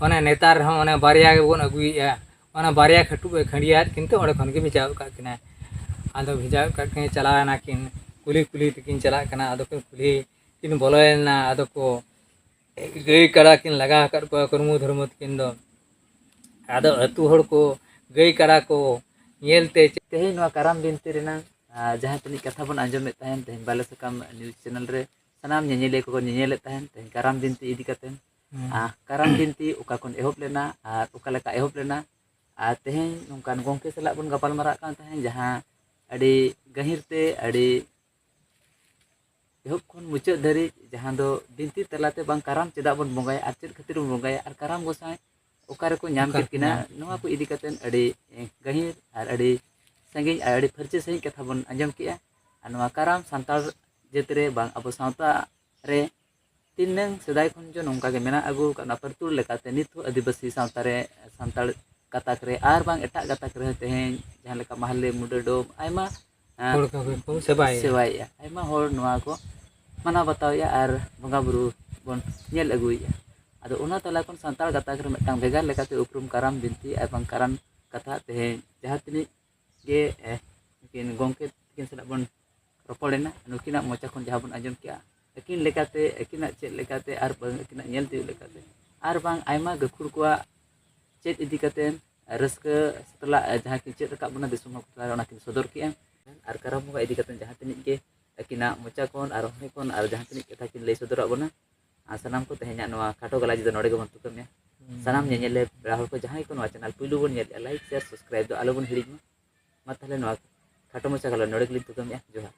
ᱚᱱᱮ ᱱᱮᱛᱟᱨ ᱨᱮᱦᱚᱸ ᱚᱱᱮ ᱵᱟᱨᱭᱟ ᱜᱮᱵᱚᱱ ᱟᱹᱜᱩᱭᱮᱫᱼᱟ, ᱚᱱᱟ ᱵᱟᱨᱭᱟ ᱠᱟᱹᱴᱩᱵ ᱮ ᱠᱷᱟᱹᱰᱭᱟᱹ ᱟᱫ ᱠᱤᱱᱛᱮ ᱚᱸᱰᱮ ᱠᱷᱚᱱ ᱜᱮ ᱵᱷᱮᱡᱟ ᱟᱠᱟᱫ ᱠᱤᱱᱟ᱾ ᱟᱫᱚ ᱵᱷᱮᱡᱟ ᱟᱠᱟᱫ ᱠᱤᱱ ᱪᱟᱞᱟᱣᱮᱱᱟ ᱠᱤᱱ, ᱠᱩᱞᱦᱤ ᱛᱮᱠᱤن ᱪᱟᱞᱟᱜ ᱠᱟᱱᱟ᱾ ᱟᱫᱚ ᱠᱩᱞᱦᱤ ᱠᱤᱱ ᱵᱚᱞᱚᱭᱮᱱᱟ, ᱟᱫᱚ ᱠᱚ ᱜᱟᱹᱭ ᱠᱟᱰᱟ ᱠᱤᱱ ᱞᱟᱜᱟ ᱟᱠᱟᱫ ᱠᱚᱣᱟ ᱠᱩᱨᱢᱩ ᱫᱷᱚᱨᱢᱩ ᱛᱟᱹᱠᱤᱱ ᱫᱚ᱾ ᱟᱫᱚ ᱟᱹᱛᱩ ᱦᱚᱲ ᱠᱚ ᱜᱟᱹᱭ ᱠᱟᱰᱟ ᱠᱚ ᱧᱮᱞᱛᱮ ᱛᱮᱦᱮᱧ ᱱᱚᱣᱟ ᱠᱟᱨᱟᱢ ᱵᱤᱱᱛᱤ ᱨᱮᱱᱟᱜ ᱡᱟᱦᱟᱸ ᱛᱤᱱᱟᱹᱜ ᱠᱟᱛᱷᱟ ᱵᱚᱱ ᱟᱸᱡᱚᱢᱮᱫ ᱛᱟᱦᱮᱱ, ᱛᱮᱦᱮᱧ ᱵᱟᱞᱮ ᱥᱟᱠᱟᱢ ᱱᱤᱭᱩᱡᱽ ᱪᱮᱱᱮᱞ ᱨᱮ ᱥᱟᱱᱟᱢ ᱧᱮᱧᱮᱞᱤᱭᱟᱹ ᱠᱚᱠᱚ ᱧᱮᱧᱮᱞᱮᱫ ᱛᱟᱦᱮᱱ, ᱛᱮᱦᱮᱧ ᱠᱟᱨᱟᱢ ᱵᱤᱱᱛᱤ ᱤᱫᱤ ᱠᱟᱛᱮᱫ ᱠᱟᱨᱟᱢ ᱵᱤᱱᱛᱤ ᱚᱠᱟ ᱠᱷᱚᱱ ᱮᱦᱚᱵ ᱞᱮᱱᱟ ᱟᱨ ᱚᱠᱟ ᱞᱮᱠᱟ ᱮᱦᱚᱵ ᱞᱮᱱᱟ, ᱟᱨ ᱛᱮᱦᱮᱧ ᱱᱚᱝᱠᱟᱱ ᱜᱚᱢᱠᱮ ᱥᱟᱞᱟᱜ ᱵᱚᱱ ᱜᱟᱯᱟᱞ ᱢᱟᱨᱟᱜ ᱠᱟᱱ ᱛᱟᱦᱮᱸᱫ, ᱡᱟᱦᱟᱸ ᱟᱹᱰᱤ ᱜᱟᱹᱦᱤᱨ ᱛᱮ ᱟᱹᱰᱤ ᱮᱦᱚᱵ ᱠᱷᱚᱱ ᱢᱩᱪᱟᱹᱫ ᱫᱷᱟᱹᱨᱤᱡ, ᱡᱟᱦᱟᱸ ᱫᱚ ᱵᱤᱱᱛᱤ ᱛᱟᱞᱟᱛᱮ ᱵᱟᱝ ᱠᱟᱨᱟᱢ ᱪᱮᱫᱟᱜ ᱵᱚᱱ ᱵᱚᱸᱜᱟᱭᱟ ᱟᱨ ᱪᱮᱫ ᱠᱷᱟᱹᱛᱤᱨ ᱵᱚᱱ ᱵᱚᱸᱜᱟᱭᱟ, ᱟᱨ ᱠᱟᱨᱟᱢ ᱜᱚᱸᱥᱟᱭ ᱚᱠᱟ ᱨᱮᱠᱚ ᱧᱟᱢ ᱠᱮᱫ ᱠᱤᱱᱟ, ᱱᱚᱣᱟ ᱠᱚ ᱤᱫᱤ ᱠᱟᱛᱮᱫ ᱟᱹᱰᱤ ᱜᱟᱹᱦᱤᱨ ᱟᱨ ᱟᱹᱰᱤ ᱥᱟᱺᱜᱤᱧ ᱟᱨ ᱟᱹᱰᱤ ᱯᱷᱟᱨᱪᱟ ᱥᱟᱺᱦᱤᱡ ᱠᱟᱛᱷᱟ ᱵᱚᱱ ᱟᱸᱡᱚᱢ ᱠᱮᱜᱼᱟ᱾ ᱟᱨ ᱱᱚᱣᱟ ᱠᱟᱨᱟᱢ ᱥᱟᱱᱛᱟᱲ ᱡᱟᱹᱛ ᱨᱮ ᱵᱟᱝ ᱟᱵᱚ ᱥᱟᱶᱛᱟ ᱨᱮ ᱛᱤᱱᱟᱹᱝ ᱥᱮᱫᱟᱭ ᱠᱷᱚᱱ ᱡᱚ ᱱᱚᱝᱠᱟ ᱜᱮ ᱢᱮᱱᱟᱜ ᱟᱹᱜᱩ ᱟᱠᱟᱫ, ᱚᱱᱟ ᱯᱟᱹᱨᱛᱩᱞ ᱞᱮᱠᱟᱛᱮ ᱱᱤᱛ ᱦᱚᱸ ᱟᱹᱫᱤᱵᱟᱹᱥᱤ ᱥᱟᱶᱛᱟ ᱨᱮ, ᱥᱟᱱᱛᱟᱲ ᱜᱟᱛᱟᱠ ᱨᱮ ᱟᱨ ᱵᱟᱝ ᱮᱴᱟᱜ gatak ᱨᱮ ᱛᱮᱦᱮᱧ ᱡᱟᱦᱟᱸ ᱞᱮᱠᱟ ᱢᱟᱦᱞᱮ ᱢᱩᱰᱟᱹ ᱰᱚᱢ ᱟᱭᱢᱟ ᱦᱚᱲ ᱠᱚᱜᱮ ᱠᱚ ᱥᱮᱵᱟᱭᱮᱜᱼᱟ᱾ ᱥᱮᱵᱟᱭᱮᱫᱼᱟ, ᱟᱭᱢᱟ ᱦᱚᱲ ᱱᱚᱣᱟ ᱠᱚ ᱢᱟᱱᱟᱣ ᱵᱟᱛᱟᱣᱮᱫᱼᱟ ᱟᱨ ᱵᱚᱸᱜᱟᱼᱵᱩᱨᱩ ᱵᱚᱱ ᱧᱮᱞ ᱟᱹᱜᱩᱭᱮᱫᱼᱟ᱾ ᱟᱫᱚ ᱚᱱᱟ ᱛᱟᱞᱟ ᱠᱷᱚᱱ ᱥᱟᱱᱛᱟᱲ ᱜᱟᱛᱟᱠ ᱨᱮ ᱢᱤᱫᱴᱟᱝ ᱵᱷᱮᱜᱟᱨ ᱞᱮᱠᱟᱛᱮ ᱩᱯᱨᱩᱢ ᱠᱟᱨᱟᱢ ᱵᱤᱱᱛᱤ ᱟᱨ ᱵᱟᱝ ᱠᱟᱨᱟᱢ ᱠᱟᱛᱷᱟ ᱛᱮᱦᱮᱧ ᱡᱟᱦᱟᱸ ᱛᱤᱱᱟᱹᱜ ᱜᱮ ᱱᱩᱠᱤᱱ ᱜᱚᱢᱠᱮ ᱛᱟᱹᱠᱤᱱ ᱥᱟᱞᱟᱜ ᱵᱚᱱ ᱨᱚᱯᱚᱲᱮᱱᱟ, ᱱᱩᱠᱤᱱᱟᱜ ᱢᱚᱪᱟ ᱠᱷᱚᱱ ᱡᱟᱦᱟᱸ ᱵᱚᱱ ᱟᱸᱡᱚᱢ ᱠᱮᱜᱼᱟ, ᱟᱹᱠᱤᱱ ᱞᱮᱠᱟᱛᱮ ᱟᱹᱠᱤᱱᱟᱜ ᱪᱮᱫ ᱞᱮᱠᱟᱛᱮ ᱟᱨ ᱵᱟᱝ ᱟᱹᱠᱤᱱᱟᱜ ᱧᱮᱞ ᱛᱤᱭᱳᱜ ᱞᱮᱠᱟᱛᱮ, ᱟᱨ ᱵᱟᱝ ᱟᱭᱢᱟ ᱜᱟᱹᱠᱷᱩᱲ ᱠᱚᱣᱟᱜ ᱪᱮᱫ ᱤᱫᱤ ᱠᱟᱛᱮᱫ ᱨᱟᱹᱥᱠᱟᱹ ᱥᱟᱞᱟᱜ ᱡᱟᱦᱟᱸ ᱠᱤᱱ ᱪᱮᱫ ᱨᱟᱠᱟᱵ ᱵᱚᱱᱟ ᱫᱤᱥᱚᱢ ᱦᱚᱲ ᱛᱟᱞᱟᱨᱮ ᱚᱱᱟ ᱠᱤᱱ ᱥᱚᱫᱚᱨ ᱠᱮᱜᱼᱟ᱾ ᱟᱨ ᱠᱟᱨᱟᱢ ᱵᱚᱸᱜᱟ ᱤᱫᱤ ᱠᱟᱛᱮᱫ ᱡᱟᱦᱟᱸ ᱛᱤᱱᱟᱹᱜ ᱜᱮ ᱟᱹᱠᱤᱱᱟᱜ ᱢᱚᱪᱟ ᱠᱷᱚᱱ ᱟᱨ ᱦᱚᱲ ᱠᱷᱚᱱ ᱟᱨ ᱡᱟᱦᱟᱸ ᱛᱤᱱᱟᱹᱜ ᱠᱟᱛᱷᱟ ᱠᱤᱱ ᱞᱟᱹᱭ ᱥᱚᱫᱚᱨᱟᱜ ᱵᱚᱱᱟ, ᱟᱨ ᱥᱟᱱᱟᱢ ᱠᱚ ᱛᱮᱦᱮᱧᱟᱜ ᱱᱚᱣᱟ ᱠᱷᱟᱴᱚ ᱜᱟᱞᱟᱡ ᱫᱚ ᱱᱚᱰᱮ ᱜᱮᱵᱚᱱ ᱛᱩᱠᱟᱹᱢᱮᱜᱼᱟ᱾ ᱥᱟᱱᱟᱢ ᱧᱮᱧᱮᱞᱮ ᱯᱮᱲᱟ ᱦᱚᱲ ᱠᱚ ᱡᱟᱦᱟᱸᱭ ᱠᱚ ᱱᱚᱣᱟ ᱪᱮᱱᱮᱞ ᱯᱩᱭᱞᱩ ᱵᱚᱱ ᱧᱮᱞᱮᱜᱼᱟ, ᱞᱟᱭᱤᱠ ᱥᱮᱭᱟᱨ ᱥᱟᱵᱥᱠᱨᱟᱭᱤᱵ ᱫᱚ ᱟᱞᱚᱵᱚᱱ ᱦᱤᱲᱤᱧ ᱢᱟ᱾ ᱛᱟᱦᱚᱞᱮ ᱱᱚᱣᱟ ᱠᱷᱟᱴᱚ ᱢᱟᱪᱷᱟ ᱜᱟᱞᱚᱪ ᱱᱚᱰᱮ ᱜᱮᱞᱤᱧ ᱛᱩᱠᱟᱹᱢᱮᱜᱼᱟ᱾ ᱡᱚᱦᱟᱨ᱾